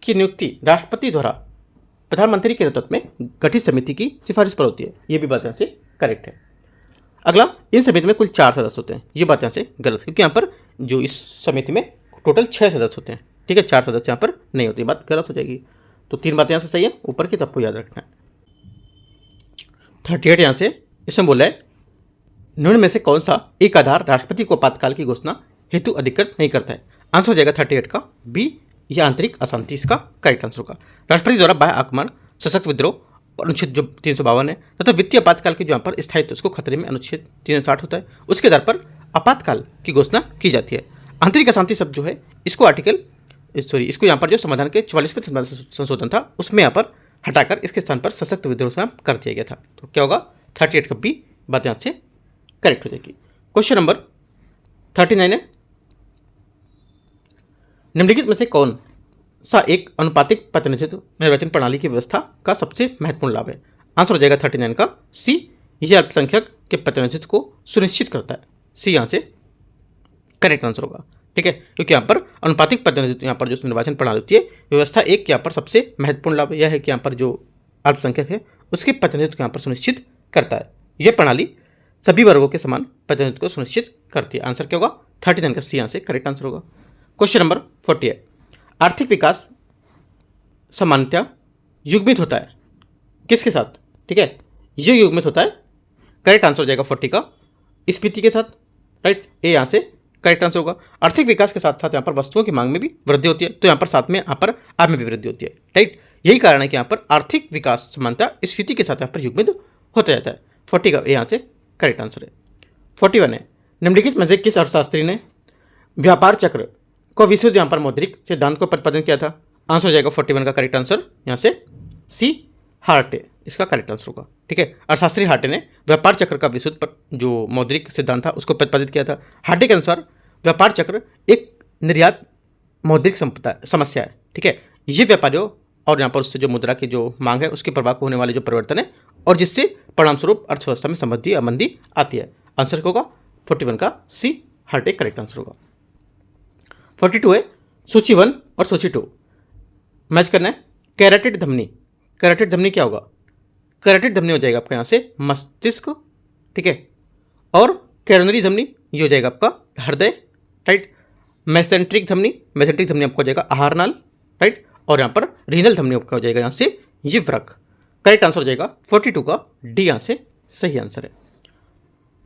की नियुक्ति राष्ट्रपति द्वारा प्रधानमंत्री के नेतृत्व में गठित समिति की सिफारिश पर होती है, ये भी बात यहाँ से करेक्ट है। अगला, इन समिति में कुल 4 सदस्य होते हैं, ये बात यहाँ से गलत है क्योंकि यहाँ पर जो इस समिति में टोटल 6 सदस्य होते हैं, ठीक है। 4 सदस्य यहाँ पर नहीं होते, बात गलत हो जाएगी। तो 3 बातें यहाँ से सही है, ऊपर की सबको याद रखना है। 38 यहाँ से इसमें बोला है निम्न में से कौन सा एक आधार राष्ट्रपति को आपातकाल की घोषणा हेतु अधिकृत नहीं करता है? आंसर हो जाएगा 38 का बी, यह आंतरिक अशांति इसका करेक्ट आंसर होगा। राष्ट्रपति द्वारा बाह्य आक्रमण, सशक्त विद्रोह और अनुच्छेद जो 352 है तथा वित्तीय आपातकाल के जो यहाँ पर स्थायित्व उसको खतरे में अनुच्छेद 360 होता है, उसके आधार पर आपातकाल की घोषणा की जाती है। आंतरिक अशांति शब्द जो है इसको यहाँ पर जो संविधान के 44वें संशोधन था उसमें यहाँ पर हटाकर इसके स्थान पर सशक्त विद्रोह से कर दिया गया था। तो क्या होगा? 38 का बी बात यहाँ से करेक्ट हो जाएगी। क्वेश्चन नंबर 39 है, निम्नलिखित में से कौन सा एक अनुपातिक प्रतिनिधित्व निर्वाचन प्रणाली की व्यवस्था का सबसे महत्वपूर्ण लाभ है? आंसर हो जाएगा 39 का सी, यह अल्पसंख्यक के प्रतिनिधित्व को सुनिश्चित करता है। सी यहाँ से करेक्ट आंसर होगा, ठीक है, क्योंकि यहाँ पर अनुपातिक प्रतिनिधित्व, यहाँ पर जो निर्वाचन प्रणाली होती है व्यवस्था एक, यहाँ पर सबसे महत्वपूर्ण लाभ यह है कि यहाँ पर जो अल्पसंख्यक है उसके प्रतिनिधित्व को यहाँ पर सुनिश्चित करता है। यह प्रणाली सभी वर्गों के समान प्रतिनिधित्व को सुनिश्चित करती है। आंसर क्या होगा? 39 का सी यहाँ से करेक्ट आंसर होगा। क्वेश्चन नंबर 40 है, आर्थिक विकास सामान्यतः युग्मित होता है किसके साथ? ठीक है, ये युग्मित होता है, करेक्ट आंसर हो जाएगा 40 का स्फीति के साथ, राइट, ए यहाँ से करेक्ट आंसर होगा। आर्थिक विकास के साथ साथ यहाँ पर वस्तुओं की मांग में भी वृद्धि होती है, तो यहाँ पर साथ में यहाँ पर आय में भी वृद्धि होती है, राइट। यही कारण है कि यहाँ पर आर्थिक विकास समानता स्फीति के साथ यहाँ पर युग्मित होता जाता है। 40 का यहाँ से करेक्ट आंसर है। 41 है, निम्नलिखित में से किस अर्थशास्त्री ने व्यापार चक्र को विशुद्ध यहाँ पर मौद्रिक सिद्धांत को प्रतिपादन किया था? आंसर हो जाएगा 41 का करेक्ट आंसर यहाँ से सी, हार्टे इसका करेक्ट आंसर होगा, ठीक है। अर्थशास्त्री हार्टे ने व्यापार चक्र का विशुद्ध पर जो मौद्रिक सिद्धांत था उसको प्रतिपादित किया था। हार्टे के अनुसार व्यापार चक्र एक निर्यात मौद्रिक समस्या है, ठीक है। ये व्यापारियों और यहाँ पर उससे जो मुद्रा की जो मांग है उसके प्रभाव को होने वाले जो परिवर्तन है और जिससे परिणामस्वरूप अर्थव्यवस्था में समृद्धि या मंदी आती है। आंसर होगा 41 का सी, हार्टे करेक्ट आंसर होगा। 42 है, सूची 1 और सूची 2 मैच करना है। कैरोटिड धमनी, कैरोटिड धमनी क्या होगा? कैरोटिड धमनी हो जाएगा आपका यहाँ से मस्तिष्क, ठीक है, और कैरोनरी धमनी ये हो जाएगा आपका हृदय, राइट। मेसेंट्रिक धमनी, मेसेंट्रिक धमनी आपको हो जाएगा आहार नाल, राइट, और यहाँ पर रीनल धमनी आपका हो जाएगा यहाँ से ये वृक्क। करेक्ट आंसर हो जाएगा 42 का डी यहाँ से सही आंसर है।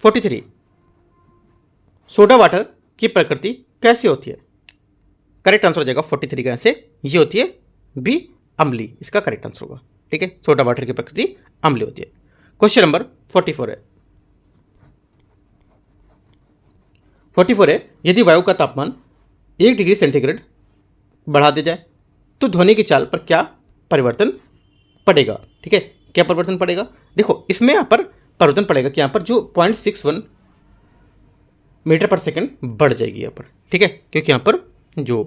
43, सोडा वाटर की प्रकृति कैसी होती है? करेक्ट आंसर हो जाएगा 43 का यहाँ से ये होती है बी, अम्ली इसका करेक्ट आंसर होगा, ठीक है। सोडा वाटर की प्रकृति अम्ली होती है। क्वेश्चन नंबर 44 है, 44 है, यदि वायु का तापमान 1 डिग्री सेंटीग्रेड बढ़ा दिया जाए तो ध्वनि की चाल पर क्या परिवर्तन पड़ेगा? ठीक है, क्या परिवर्तन पड़ेगा? देखो इसमें यहाँ पर परिवर्तन पड़ेगा कि यहाँ पर जो 0.61 मीटर पर सेकंड बढ़ जाएगी यहाँ पर, ठीक है, क्योंकि यहाँ पर जो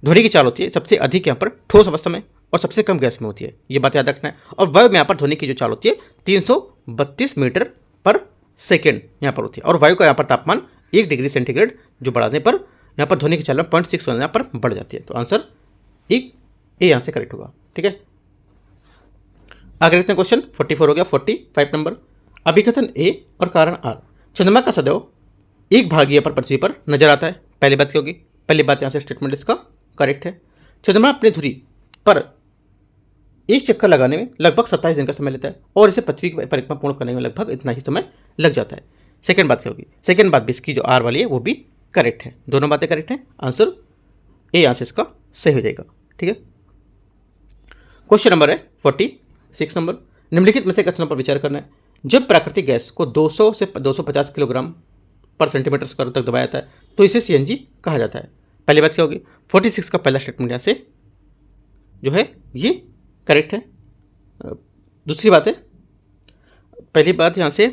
ध्वनि की चाल होती है सबसे अधिक यहाँ पर ठोस अवस्था में और सबसे कम गैस में होती है, ये बात याद रखना है। और वायु में यहाँ पर ध्वनि की जो चाल होती है 332 मीटर पर सेकेंड यहाँ पर होती है, और वायु का यहाँ पर तापमान 1 डिग्री सेंटीग्रेड जो बढ़ाने पर यहाँ पर ध्वनि की चाल में 0.61 यहाँ पर बढ़ जाती है। तो आंसर ए यहाँ से करेक्ट होगा, ठीक है। आगे देखते हैं क्वेश्चन 44 हो गया। 45 नंबर, अभिकथन ए और कारण आर, चंद्रमा का सदैव एक भागीय पर पृथ्वी पर नजर आता है। पहली बात क्या होगी? पहली बात यहाँ से स्टेटमेंट इसका करेक्ट है। चंद्रमा अपनी धुरी पर एक चक्कर लगाने में लगभग 27 दिन का समय लेता है और इसे पृथ्वी की परिक्रमा पूर्ण करने में लगभग इतना ही समय लग जाता है। सेकंड बात क्या होगी? सेकंड बात भी इसकी जो आर वाली है वो भी करेक्ट है, दोनों बातें करेक्ट हैं। आंसर ए यहाँ से इसका सही हो जाएगा, ठीक है। क्वेश्चन नंबर है 46 नंबर, निम्नलिखित में से कथनों पर विचार करना है। जब प्राकृतिक गैस को 200 से 250 किलोग्राम पर सेंटीमीटर स्क्वायर तक दबाया जाता है तो इसे सीएनजी कहा जाता है। पहली बात क्या होगी? 46 का पहला स्टेटमेंट यहाँ से जो है ये करेक्ट है। दूसरी बात है, पहली बात यहाँ से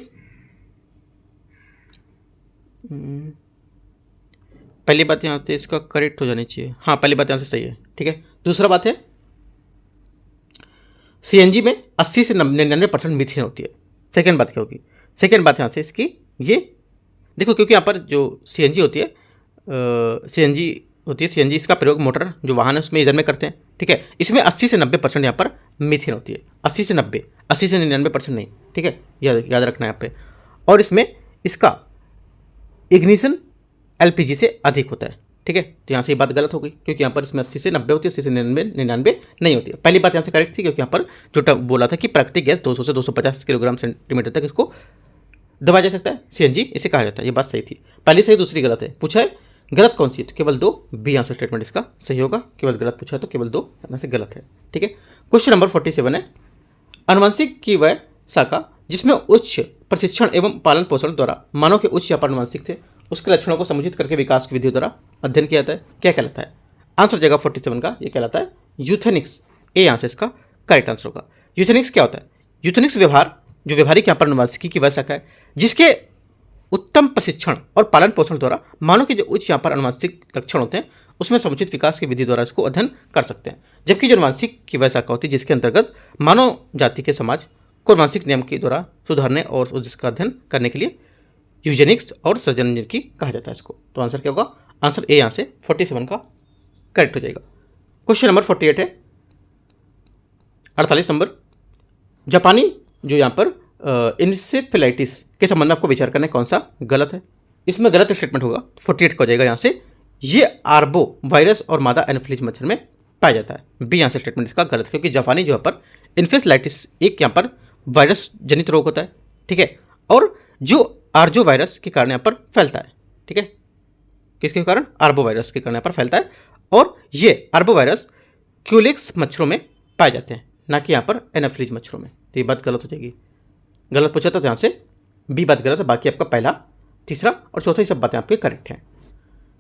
पहली बात यहाँ से इसका करेक्ट हो जानी चाहिए, हाँ पहली बात यहाँ से सही है, ठीक है। दूसरा बात है सीएनजी में 80 से 99% मीथेन होती है। सेकेंड बात क्या होगी? सेकेंड बात यहाँ से इसकी ये देखो, क्योंकि यहाँ पर जो सीएनजी होती है सीएनजी इसका प्रयोग मोटर जो वाहन है उसमें ईंधन में करते हैं, ठीक है। इसमें 80 से 90% यहाँ पर मीथेन होती है, 80 से 90, 80 से 99% नहीं, ठीक है, याद रखना है यहाँ पे। और इसमें इसका इग्निशन एलपीजी से अधिक होता है, ठीक है। तो यहाँ से ये बात गलत हो गई क्योंकि यहाँ पर इसमें 80 से 90 होती है, 80 से 99 नहीं होती है। पहली बात यहाँ से करेक्ट थी क्योंकि यहाँ पर जो बोला था कि प्राकृतिक गैस 200 से 250 किलोग्राम सेंटीमीटर तक इसको दबाया जा सकता है, सीएनजी इसे कहा जाता है, ये बात सही थी। पहली सही, दूसरी गलत है। पूछा है गलत कौन सी? तो केवल 2, बी यहाँ से स्टेटमेंट इसका सही होगा। केवल गलत पूछा है तो केवल 2 यहाँ से गलत है, ठीक है। क्वेश्चन नंबर 47 है, आनुवंशिक की वह शाखा जिसमें उच्च प्रशिक्षण एवं पालन पोषण द्वारा मानव के उच्च या आनुवंशिक थे उसके लक्षणों को समुचित करके विकास की विधियों द्वारा अध्ययन किया जाता है, क्या कहलाता है? आंसर हो जाएगा 47 का, ये कहलाता है यूथेनिक्स। ए यहाँ से इसका करेक्ट आंसर होगा। यूथेनिक्स क्या होता है? यूथेनिक्स व्यवहार जो व्यवहारिक यहाँ पर आनुवंशिकी की वह शाखा है जिसके उत्तम प्रशिक्षण और पालन पोषण द्वारा मानव के जो उच्च यहाँ पर अनुवांशिक लक्षण होते हैं उसमें समुचित विकास की विधि द्वारा इसको अध्ययन कर सकते हैं। जबकि जो अनुवांशिक की वह शाखा होती है जिसके अंतर्गत मानव जाति के समाज को अनुवांशिक नियम के द्वारा सुधारने और जिसका अध्ययन करने के लिए यूजेनिक्स और सर्जन की कहा जाता है इसको। तो आंसर क्या होगा? आंसर ए यहाँ से 47 का करेक्ट हो जाएगा। क्वेश्चन नंबर 48 है 48 नंबर, जापानी जो यहाँ पर इंसेफेलाइटिस के संबंध में आपको विचार करना है कौन सा गलत है। इसमें गलत स्टेटमेंट होगा 48 का हो जाएगा यहाँ से, ये आर्बो वायरस और मादा एनोफिलीज मच्छर में पाया जाता है। बी यहाँ से स्टेटमेंट इसका गलत है, क्योंकि जापानी जो यहाँ पर इंसेफेलाइटिस एक यहाँ पर वायरस जनित रोग होता है, ठीक है, और जो आर्जो वायरस के कारण यहाँ पर फैलता है, ठीक है, किसके कारण? आर्बो वायरस के कारण यहाँ पर फैलता है, और ये आर्बो वायरस क्यूलेक्स मच्छरों में पाए जाते हैं, ना कि यहाँ पर एनाफिलीज मच्छरों में। तो ये बात गलत हो जाएगी, गलत पूछा तो यहाँ से बी बात गलत है, बाकी आपका पहला, तीसरा और चौथा ही सब बातें आपके करेक्ट हैं।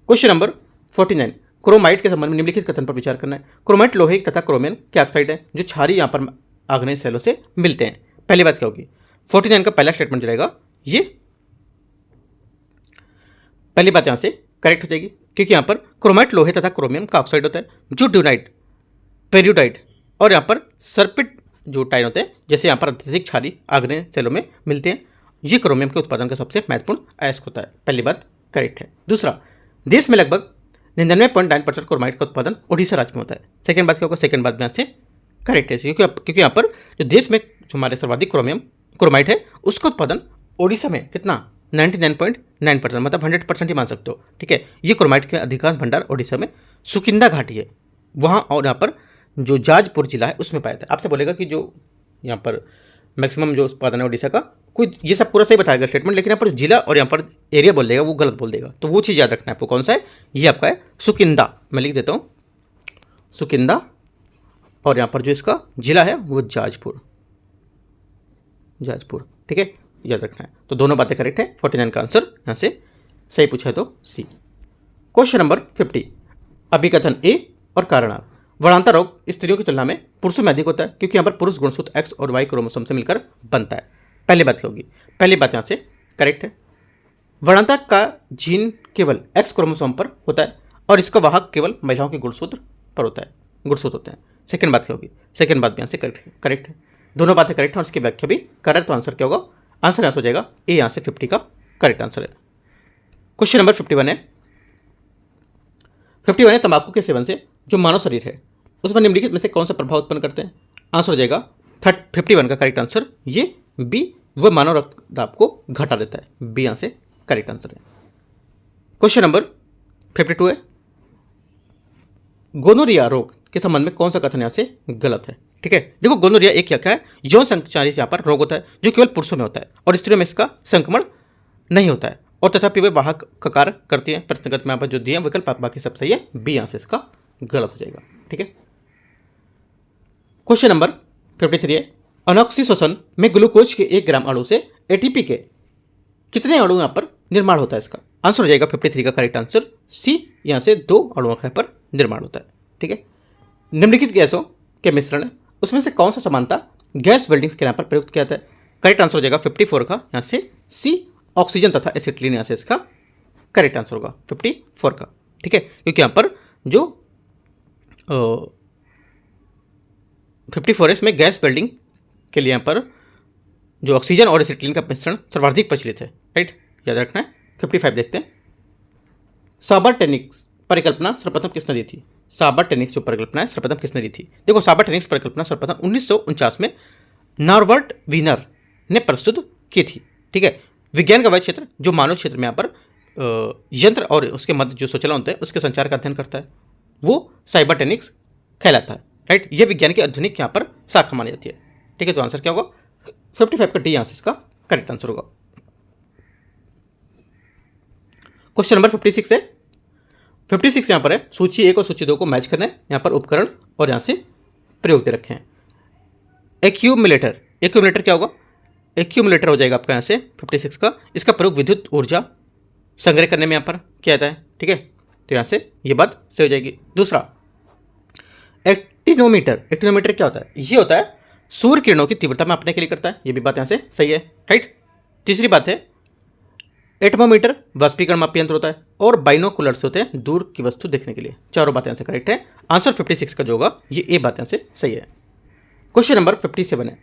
क्वेश्चन नंबर 49, क्रोमाइट के संबंध में निम्नलिखित कथन पर विचार करना है। क्रोमाइट लोहे तथा क्रोमियम के ऑक्साइड है जो क्षारीय यहाँ पर आग्नेय सेलों से मिलते हैं। पहली बात क्या होगी? 49 का पहला स्टेटमेंट रहेगा ये पहली बात यहाँ से करेक्ट हो जाएगी, क्योंकि यहाँ पर क्रोमाइट लोहे तथा क्रोमियम का ऑक्साइड होता है जो ड्यूनाइट, पेरियोडाइट और यहाँ पर सर्पिट जो टाइन होते हैं जैसे यहाँ पर अत्यधिक क्षारीय आग्नेय सेलों में मिलते हैं। ये क्रोमियम के उत्पादन का सबसे महत्वपूर्ण अयस्क होता है। पहली बात करेक्ट है। दूसरा, देश में लगभग 99.9% क्रोमाइट का उत्पादन ओडिशा राज्य में होता है। सेकंड बात क्या होगा? सेकंड बात यहाँ से करेक्ट है, क्योंकि यहाँ पर जो देश में जो हमारे सर्वाधिक क्रोमाइट है उसका उत्पादन ओडिशा में कितना? 99.9%, मतलब 100% ही मान सकते हो, ठीक है। ये क्रोमाइट के अधिकांश भंडार ओडिशा में सुकिंदा घाटी है वहाँ, और यहाँ पर जो जाजपुर जिला है उसमें पाया जाता है। आपसे बोलेगा कि जो यहाँ पर मैक्सिमम जो उत्पादन है ओडिशा का, कोई ये सब पूरा सही बताएगा स्टेटमेंट, लेकिन यहाँ पर जिला और यहाँ पर एरिया बोल देगा वो गलत बोल देगा, तो वो चीज़ याद रखना है आपको। कौन सा है? ये आपका है सुकिंदा, मैं लिख देता हूँ सुकिंदा, और यहाँ पर जो इसका जिला है वो जाजपुर, ठीक है, याद रखना है। तो दोनों बातें करेक्ट है। 49 का आंसर यहाँ से सही पूछा है तो सी। क्वेश्चन नंबर 50, अभिकथन ए और कारणार्थ। वर्णांता रोग स्त्रियों की तुलना में पुरुषों में अधिक होता है क्योंकि यहाँ पर पुरुष गुणसूत्र एक्स और वाई क्रोमोसोम से मिलकर बनता है। पहली बात क्या होगी? पहली बात यहाँ से करेक्ट है। वर्णांता का जीन केवल एक्स क्रोमोसोम पर होता है और इसका वाहक केवल महिलाओं के गुणसूत्र पर होता है, गुणसूत्र होते हैं। सेकंड बात क्या होगी? सेकंड बात भी यहाँ से करेक्ट है। दोनों बातें करेक्ट है और इसकी व्याख्या भी करेक्ट। तो आंसर क्या होगा? आंसर यहाँ से हो जाएगा ए, यहाँ से 50 का करेक्ट आंसर है। क्वेश्चन नंबर 51 है 51 है, तंबाकू के सेवन से जो मानव शरीर है उसमें निम्नलिखित में से कौन सा प्रभाव उत्पन्न करते हैं? आंसर हो जाएगा 51 का करेक्ट आंसर ये बी, वह मानव रक्तदाब को घटा देता है। बी यहाँ से करेक्ट आंसर है। क्वेश्चन नंबर 52 है, गोनोरिया रोग के संबंध में कौन सा कथन यहाँ से गलत है? ठीक है, देखो गोनोरिया एक क्या है? यौन संचारी से यहाँ पर रोग होता है जो केवल पुरुषों में होता है और स्त्रियों में इसका संक्रमण नहीं होता है, और तथापि वे वाहक का कार्य करती है। प्रश्नगत में यहाँ पर जो दिए हैं विकल्प बाकी सब सही है, बी यहाँ से इसका गलत हो जाएगा। ठीक है। क्वेश्चन नंबर 53 है, अनॉक्सी श्वसन में ग्लूकोज के 1 ग्राम अणु से एटीपी के कितने अणु यहाँ पर निर्माण होता है? इसका आंसर हो जाएगा 53 का करेक्ट आंसर सी, यहाँ से 2 अणुओं का पर निर्माण होता है। ठीक है। निम्नलिखित गैसों के मिश्रण है उसमें से कौन सा समानता गैस वेल्डिंग्स के यहाँ पर प्रयुक्त किया जाता है? करेक्ट आंसर हो जाएगा 54 का यहाँ से सी, ऑक्सीजन तथा एसिटिलीन यहाँ से इसका करेक्ट आंसर होगा 54 का। ठीक है, क्योंकि यहाँ पर जो 54 है इसमें गैस वेल्डिंग के लिए यहाँ पर जो ऑक्सीजन और एसिटिलीन का मिश्रण सर्वाधिक प्रचलित है। राइट, याद रखना है। 55 देखते हैं, साबरटेनिक्स परिकल्पना सर्वप्रथम किसने दी थी? साबरटेनिक्स जो परिकल्पना है सर्वप्रथम किसने दी थी? देखो साबरटेनिक्स परिकल्पना सर्वप्रथम 1949 में नॉर्बर्ट वीनर ने प्रस्तुत की थी। ठीक है, विज्ञान का वह क्षेत्र जो मानव क्षेत्र में यहाँ पर यंत्र और उसके मध्य जो संचालन होते हैं उसके संचार का अध्ययन करता है वो साइबरटेनिक्स कहलाता है। राइट, यह विज्ञान की आधुनिक यहाँ पर शाखा मानी जाती है। ठीक है, तो आंसर क्या होगा? 55 का डी यहाँ से इसका करेक्ट आंसर होगा। क्वेश्चन नंबर 56 है, 56 यहाँ पर है सूची 1 और सूची 2 को मैच करना है। यहाँ पर उपकरण और यहाँ से प्रयोग दे रखे हैं। एक्यूमुलेटर, एक्यूमुलेटर क्या होगा? एक्यूमुलेटर हो जाएगा आपका यहाँ से 56 का, इसका प्रयोग विद्युत ऊर्जा संग्रह करने में यहाँ पर किया जाता है। ठीक है, तो यहाँ से ये बात सही हो जाएगी। दूसरा, एक्टिनोमीटर, एक्टिनोमीटर क्या होता है? ये होता है सूर्य किरणों की तीव्रता मापने के लिए करता है, ये भी बात यहाँ से सही है। राइट। तीसरी बात है एटमोमीटर वाष्पीकरण मापी यंत्र होता है, और बाइनोकुलर्स होते हैं दूर की वस्तु देखने के लिए। चारों बातें से करेक्ट है। आंसर 56 का जो होगा ये ए बातें से सही है। क्वेश्चन नंबर 57 है,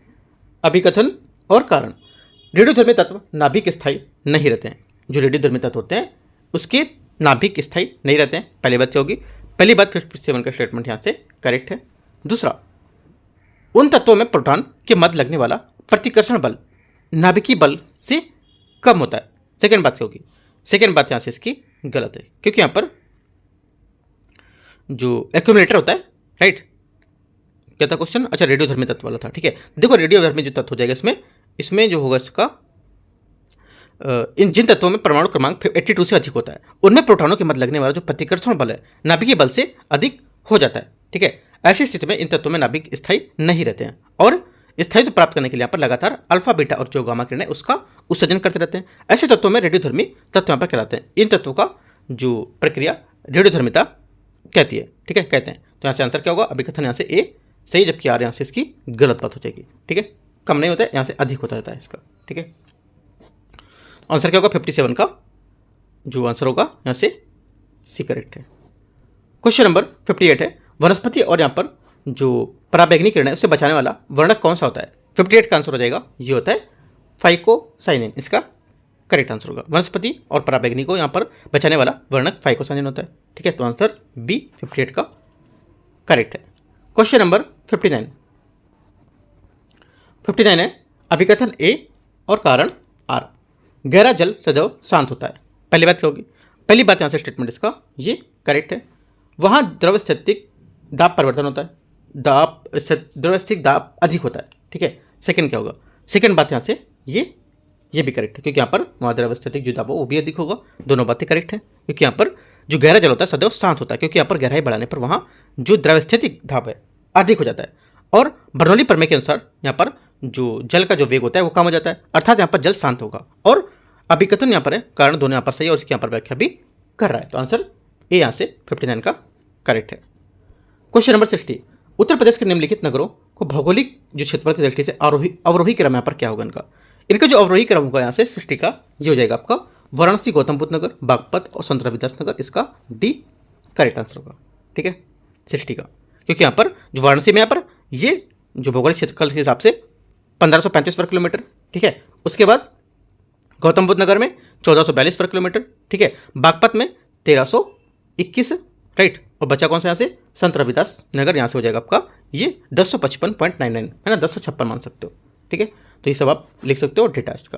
अभिकथन और कारण। रेडियोधर्मी तत्व नाभिक स्थायी नहीं रहते हैं। जो रेडियोधर्मी तत्व होते हैं उसके नाभिक स्थायी नहीं रहते हैं। पहली बात क्या होगी? पहली बात 57 का स्टेटमेंट यहाँ से करेक्ट है। दूसरा, उन तत्वों में प्रोटॉन के मध्य लगने वाला प्रतिकर्षण बल नाभिकीय बल से कम होता है। सेकेंड बात क्या होगी? सेकेंड बात यहाँ से इसकी गलत है, क्योंकि यहाँ पर जो एक्यूमुलेटर होता है, राइट, क्या था क्वेश्चन? अच्छा, रेडियोधर्मी तत्व वाला था। ठीक है, देखो रेडियोधर्मी जो तत्व हो जाएगा इसमें जो होगा इसका इन जिन तत्वों में परमाणु क्रमांक 82 से अधिक होता है उनमें प्रोटॉनों के मध्य लगने वाला जो प्रतिकर्षण बल है नाभिकीय बल से अधिक हो जाता है। ठीक है, ऐसी स्थिति में इन तत्वों में नाभिक स्थायी नहीं रहते हैं, और स्थायित्व प्राप्त करने के लिए यहाँ पर लगातार अल्फा बीटा और जो गामा किरण है उसका उत्सर्जन करते रहते हैं। ऐसे तत्वों में रेडियोधर्मी तत्व यहाँ पर कहलाते हैं। इन तत्वों का जो प्रक्रिया रेडियोधर्मिता कहती है। ठीक है, कहते हैं। तो यहाँ से आंसर क्या होगा? अभिकथन यहाँ से ए सही, जबकि आर यहाँ से इसकी गलत बात हो जाएगी। ठीक है, कम नहीं होता है, यहाँ से अधिक होता रहता है इसका। ठीक है, आंसर क्या होगा? 57 का जो आंसर होगा यहाँ से सी करेक्ट है। क्वेश्चन नंबर 58 है, वनस्पति और यहाँ पर जो पराबैंगनी किरण है उससे बचाने वाला वर्णक कौन सा होता है? 58 का आंसर हो जाएगा ये होता है फाइकोसाइनिन, इसका करेक्ट आंसर होगा। वनस्पति और पराबैंगनी को यहाँ पर बचाने वाला वर्णक फाइकोसाइनिन होता है। ठीक है, तो आंसर बी 58 का करेक्ट है। क्वेश्चन नंबर 59 है, अभिकथन ए और कारण आर। गहरा जल सदैव शांत होता है। पहली बात क्या होगी? पहली बात यहाँ से स्टेटमेंट इसका ये करेक्ट है। वहाँ द्रवस्थितिक दाब परिवर्तन होता है, द्रवस्थितिक दाब अधिक होता है। ठीक है, सेकंड क्या होगा? सेकंड बात यहाँ से ये भी करेक्ट है, क्योंकि यहाँ पर वहाँ द्रवस्थितिक जो दाब हो वो भी अधिक होगा। दोनों बातें करेक्ट है, क्योंकि यहाँ पर जो गहरा जल होता है सदैव शांत होता है, क्योंकि यहाँ पर गहराई बढ़ाने पर वहाँ जो द्रवस्थितिक दाब है अधिक हो जाता है। और बर्नौली प्रमेय के अनुसार यहाँ पर जो जल का जो वेग होता है वो कम हो जाता है, अर्थात यहाँ पर जल शांत होगा। और अभिकथन यहाँ पर है, कारण दोनों यहाँ पर सही है, और इसकी यहाँ पर व्याख्या भी कर रहा है। तो आंसर ए यहाँ से 59 का करेक्ट है। क्वेश्चन नंबर 60, उत्तर प्रदेश के निम्नलिखित नगरों को भौगोलिक जो क्षेत्रफल की दृष्टि से अवरोही क्रम यहाँ पर क्या होगा इनका जो अवरोही क्रम होगा यहाँ से 60 का ये हो जाएगा आपका वाराणसी, गौतम बुद्ध नगर, बागपत और संत रविदास नगर, इसका डी करेक्ट आंसर होगा। ठीक है, 60 का, क्योंकि यहाँ पर जो वाराणसी में यहाँ पर ये जो भौगोलिक क्षेत्रफल के हिसाब से 1535 वर्ग किलोमीटर। ठीक है, उसके बाद गौतम बुद्ध नगर में 1442 वर्ग किलोमीटर। ठीक है, बागपत में 1321, राइट, और बचा कौन सा यहाँ से? संत रविदास नगर, यहाँ से हो जाएगा आपका ये 1055.99 है ना, 1056 मान सकते हो। ठीक है, तो ये सब आप लिख सकते हो डेटा इसका।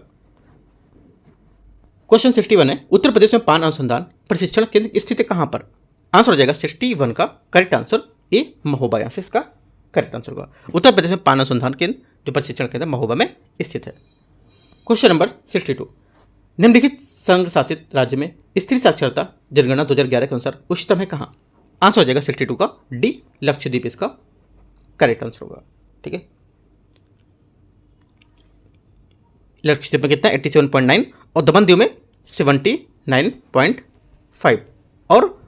क्वेश्चन 61 है, उत्तर प्रदेश में पान अनुसंधान प्रशिक्षण केंद्र स्थित है कहाँ पर? आंसर हो जाएगा 61 का करेक्ट आंसर ए महोबा, यहाँ से इसका करेक्ट आंसर होगा। उत्तर प्रदेश में पान अनुसंधान केंद्र जो प्रशिक्षण केंद्र महोबा में स्थित है। क्वेश्चन नंबर 62, निम्नलिखित संघ शासित राज्य में स्त्री साक्षरता जनगणना 2011 के अनुसार उच्चतम है कहाँ? आंसर हो जाएगा 62 का डी लक्षद्वीप, इसका करेक्ट आंसर होगा। ठीक है, लक्षद्वीप में कितना? 87.9, और दमन दीव में 79.5, और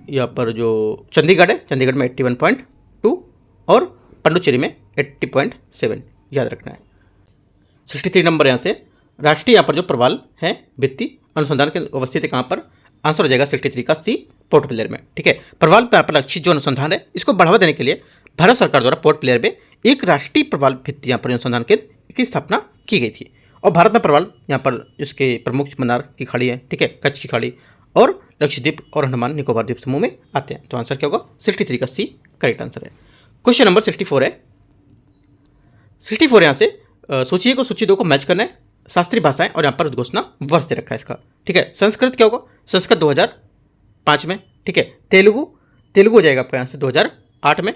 यहाँ पर जो चंडीगढ़ है, चंडीगढ़ में 81.2, और पंडुचेरी में 80.7, याद रखना है। 63 नंबर यहाँ से राष्ट्रीय यहाँ पर जो प्रवाल है वित्तीय अनुसंधान के अवस्थित है कहाँ पर? आंसर हो जाएगा 63 का सी पोर्ट ब्लेयर में। ठीक है, प्रवाल पर लक्षित जो अनुसंधान है इसको बढ़ावा देने के लिए भारत सरकार द्वारा पोर्ट ब्लेयर में एक राष्ट्रीय प्रवाल भित्ति यहाँ पर अनुसंधान केंद्र की स्थापना की गई थी। और भारत में प्रवाल यहाँ पर इसके प्रमुख मन्नार की खाड़ी है, ठीक है, कच्छ की खाड़ी, और लक्षद्वीप और अंडमान निकोबार द्वीप समूह में आते हैं। तो आंसर क्या होगा? 63 का सी करेक्ट आंसर है। क्वेश्चन नंबर 64 है, 64 यहाँ से सूची 1 को सूची 2 को मैच करना है, शास्त्रीय भाषाएं और यहाँ पर उद्घोषणा वर्ष दे रखा है इसका। ठीक है, संस्कृत क्या होगा? संस्कृत 2005 में। ठीक है, तेलुगु हो जाएगा आपका यहाँ से 2008 में,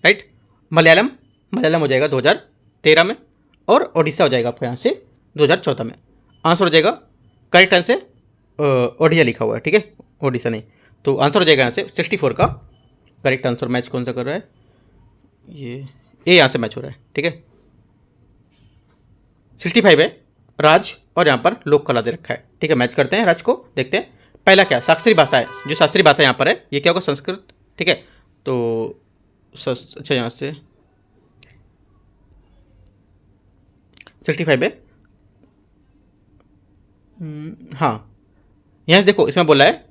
राइट। मलयालम हो जाएगा 2013 में, और ओडिशा हो जाएगा आपका यहाँ से 2014 में। आंसर हो जाएगा करेक्ट आंसर ओडिया लिखा हुआ है, ठीक है, ओडिशा नहीं। तो आंसर हो जाएगा यहाँ से 64 का करेक्ट आंसर। मैच कौन सा कर रहा है? ये यहाँ से मैच हो रहा है, ठीक है। 65 है राज, और यहाँ पर लोक कला दे रखा है, ठीक है। मैच करते हैं, राज को देखते हैं। पहला क्या? शास्त्रीय भाषा है। जो शास्त्रीय भाषा यहाँ पर है ये क्या होगा? संस्कृत, ठीक है। तो अच्छा यहाँ से 65 है, हाँ यहाँ से देखो इसमें बोला है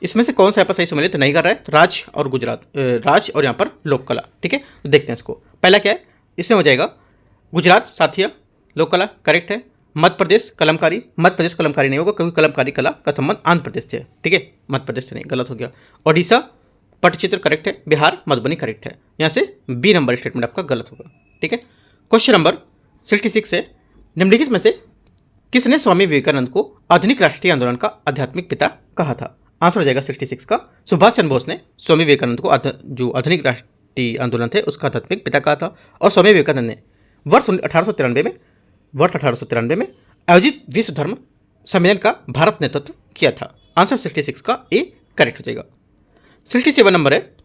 इसमें से कौन सा यहाँ पर सही सम्मिलित नहीं कर रहा है, तो राज और गुजरात, राज और यहाँ पर लोक कला। ठीक है, तो देखते हैं इसको। पहला क्या है, इसमें हो जाएगा गुजरात साथिया लोक कला करेक्ट है। मध्य प्रदेश कलमकारी, मध्य प्रदेश कलमकारी नहीं होगा क्योंकि कलमकारी कला का संबंध आंध्र प्रदेश से है। ठीक है, मध्य प्रदेश से नहीं, गलत हो गया। ओडिशा पटचित्र करेक्ट है। बिहार मधुबनी करेक्ट है। यहाँ से बी नंबर स्टेटमेंट आपका गलत होगा। ठीक है, क्वेश्चन नंबर 66 है, निम्नलिखित में से किसने स्वामी विवेकानंद को आधुनिक राष्ट्रीय आंदोलन का आध्यात्मिक पिता कहा था? आंसर हो जाएगा 66 का सुभाष चंद्र बोस ने स्वामी विवेकानंद को जो आधुनिक राष्ट्रीय आंदोलन थे उसका आध्यात्मिक पिता कहा था। और स्वामी विवेकानंद ने वर्ष 1893 में आयोजित विश्व धर्म सम्मेलन का भारत नेतृत्व किया था। आंसर 66 का ए करेक्ट हो जाएगा। 67 नंबर है,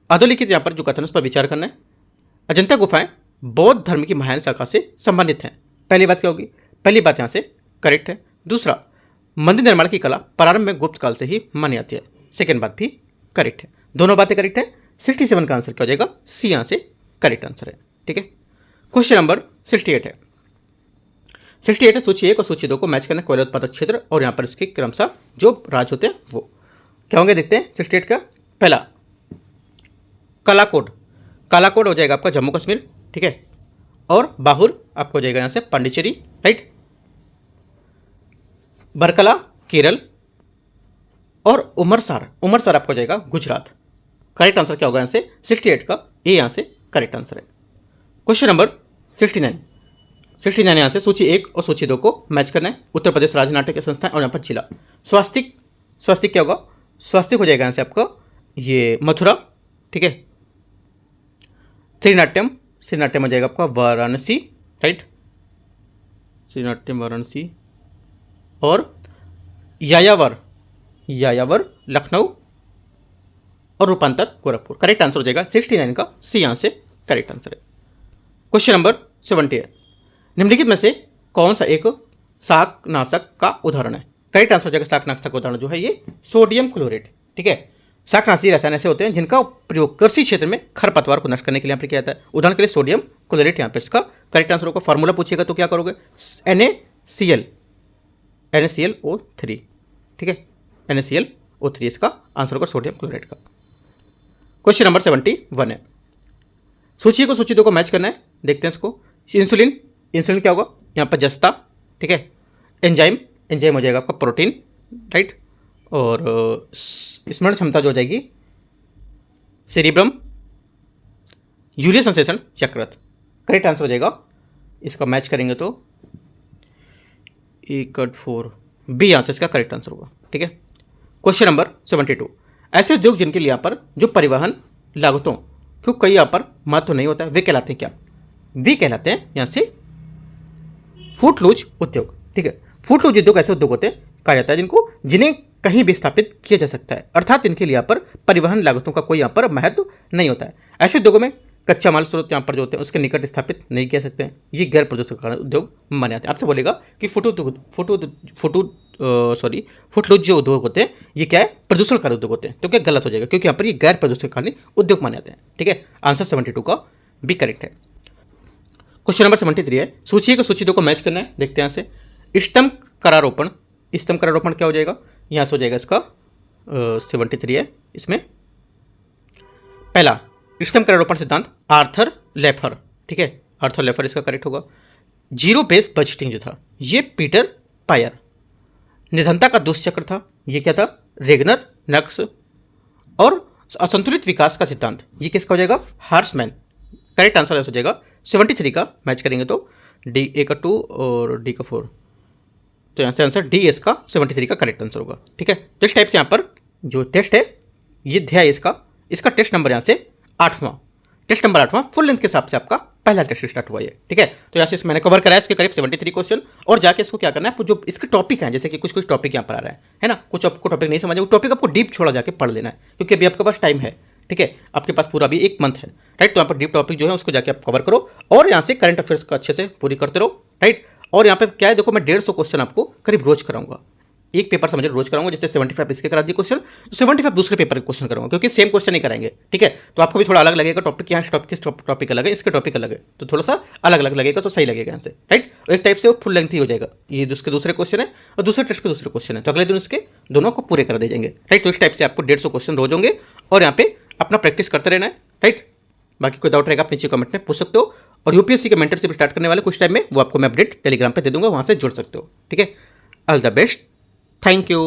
अधोलिखित यहाँ पर जो कथन उस पर विचार करना है। अजंता गुफाएं बौद्ध धर्म की महायान शाखा से संबंधित हैं। पहली बात क्या होगी? पहली बात यहाँ से करेक्ट है। दूसरा, मंदिर निर्माण की कला प्रारंभ में गुप्त काल से ही मानी जाती है। सेकेंड बात भी करेक्ट है। दोनों बातें करेक्ट है। 67 का आंसर क्या हो जाएगा? सी यहाँ से करेक्ट आंसर है। ठीक है, क्वेश्चन नंबर 68 है। 68 है, सूची 1 और सूची 2 को मैच करना, कोयला उत्पादक क्षेत्र और यहाँ पर इसके क्रमशः जो राज्य होते हैं वो क्या होंगे देखते हैं। 68 का पहला कालाकोट, कालाकोट हो जाएगा आपका जम्मू कश्मीर। ठीक है, और बाहुल आपको हो जाएगा यहाँ से पांडिचेरी राइट। बरकला केरल और उमरसार आपको हो जाएगा गुजरात। करेक्ट आंसर क्या होगा यहाँ से? 68 का ए यहाँ से करेक्ट आंसर है। क्वेश्चन नंबर 69 यहाँ से सूची 1 और सूची 2 को मैच करना है। उत्तर प्रदेश राज्य नाट्य संस्थान और यहाँ पर जिला। स्वास्तिक क्या होगा? स्वास्तिक हो जाएगा यहाँ से आपका ये मथुरा। ठीक है, श्रीनाट्यम हो जाएगा आपका वाराणसी राइट, श्रीनाट्यम वाराणसी। और यायावर लखनऊ और रूपांतर गोरखपुर। करेक्ट आंसर हो जाएगा 69 का सी यहाँ से करेक्ट आंसर है। क्वेश्चन नंबर 70 है, निम्नलिखित में से कौन सा एक शाकनाशक का उदाहरण है? करेक्ट आंसर हो जाएगा शाकनाशक का उदाहरण जो है ये सोडियम क्लोरेट। ठीक है, शाकनाशी रसायन ऐसे होते हैं जिनका प्रयोग कृषि क्षेत्र में खरपतवार को नष्ट करने के लिए यहाँ पर किया जाता है। उदाहरण के लिए सोडियम क्लोरेट यहाँ पर इसका करेक्ट आंसर होगा। फॉर्मूला पूछिएगा तो क्या करोगे? NaClO3। ठीक है, NaClO3 इसका आंसर होगा सोडियम क्लोराइड का। क्वेश्चन नंबर 71 है, सूची को सूची 2 को मैच करना है। देखते हैं इसको। इंसुलिन क्या होगा यहाँ पर? जस्ता। ठीक है, एंजाइम हो जाएगा आपका प्रोटीन राइट। और स्मरण क्षमता जो हो जाएगी सेरिब्रम। यूरिया संश्लेषण यकृत। करेक्ट आंसर हो जाएगा इसका मैच करेंगे तो 4 बी आंसर इसका करेक्ट आंसर होगा। ठीक है, क्वेश्चन नंबर 72, ऐसे उद्योग जिनके लिए यहाँ पर जो परिवहन लागतों क्यों कई यहाँ पर महत्व नहीं होता है वे कहलाते हैं क्या? वे कहलाते हैं यहाँ से फुटलूज उद्योग। ठीक है, फुटलूज उद्योग ऐसे उद्योग होते हैं कहा जाता है जिन्हें कहीं भी स्थापित किया जा सकता है, अर्थात इनके लिए यहाँ पर परिवहन लागतों का कोई यहाँ पर महत्व नहीं होता है। ऐसे उद्योगों में कच्चा माल स्रोत यहाँ पर जो होते हैं उसके निकट स्थापित नहीं किया सकते हैं। ये गैर प्रदूषण उद्योग माने जाते हैं। आपसे बोलेगा कि फुटलूज जो उद्योग होते हैं ये क्या है? प्रदूषणकारी उद्योग होते हैं। तो क्या गलत हो जाएगा क्योंकि यहाँ पर ये गैर प्रदूषणकारी उद्योग माने जाते हैं। ठीक है, आंसर 72 का बी करेक्ट है। क्वेश्चन नंबर 73 है, सूची 1 और सूची 2 को मैच करना है। देखते हैं यहाँ से। स्तंभ करारोपण क्या हो जाएगा? यहाँ से हो जाएगा इसका 73 है। इसमें पहला स्तंभ करारोपण सिद्धांत आर्थर लेफर। ठीक है, आर्थर लेफर इसका करेक्ट होगा। जीरो बेस बजटिंग जो था ये पीटर पायर। निधनता का दुष्चक्र था, ये क्या था? रेगनर नक्स। और असंतुलित विकास का सिद्धांत ये किसका हो जाएगा? हार्समैन। करेक्ट आंसर हो जाएगा 73 का मैच करेंगे तो डी ए का 2 और डी का 4, तो यहाँ से आंसर डी इसका 73 का करेक्ट आंसर होगा। ठीक है, तो इस टाइप से यहाँ पर जो टेस्ट है ये अध्याय इसका टेस्ट नंबर यहाँ से 8वां फुल लेंथ के हिसाब से आपका पहला टेस्ट स्टार्ट हुआ है। ठीक है, तो यहाँ से मैंने कवर कराया इसके करीब 73 क्वेश्चन। और जाके इसको क्या करना है, आपको जो इसके टॉपिक हैं जैसे कि कुछ टॉपिक यहाँ पर आ रहा है ना, कुछ आपको टॉपिक नहीं समझ, वो टॉपिक आपको डीप छोड़ा जाके पढ़ लेना है क्योंकि अभी आपके पास टाइम है। ठीक है, आपके पास पूरा अभी 1 मंथ है राइट। तो यहाँ पर डीप टॉपिक जो है उसको जाके आप कवर करो और यहाँ से करंट अफेयर्स को अच्छे से पूरी करते रहो राइट। और यहाँ पे क्या है देखो, मैं 150 क्वेश्चन आपको करीब रोज कराऊंगा। एक पेपर समझ रोज कराऊंगा, जैसे 75 इसके करा दिए क्वेश्चन, 75 दूसरे पेपर के क्वेश्चन कराऊंगा, क्योंकि सेम क्वेश्चन नहीं कराएंगे, ठीक है। तो आपको भी थोड़ा अलग लगेगा, टॉपिक यहाँ टॉपिक अलग है, इसके टॉपिक अलग है, तो थोड़ा सा अलग अलग लगेगा, तो सही लगेगा यहाँ से, राइट। एक टाइप से वो फुल लेंथ ही हो जाएगा, ये जिसके दूसरे क्वेश्चन है और दूसरे टेस्ट के दूसरे क्वेश्चन है, तो अगले दिन इसके दोनों को पूरे कर दे जाएंगे, राइट। तो इस टाइप से आपको 150 क्वेश्चन रोज होंगे और यहाँ पे अपना प्रैक्टिस करते रहना है, राइट। बाकी कोई डाउट रहेगा आप नीचे कमेंट में पूछ सकते हो, और यूपीएससी के मेंटरशिप स्टार्ट करने वाले कुछ टाइम में वो आपको मैं अपडेट टेलीग्राम पे दे दूंगा, वहां से जुड़ सकते हो, ठीक है। All the best, thank you.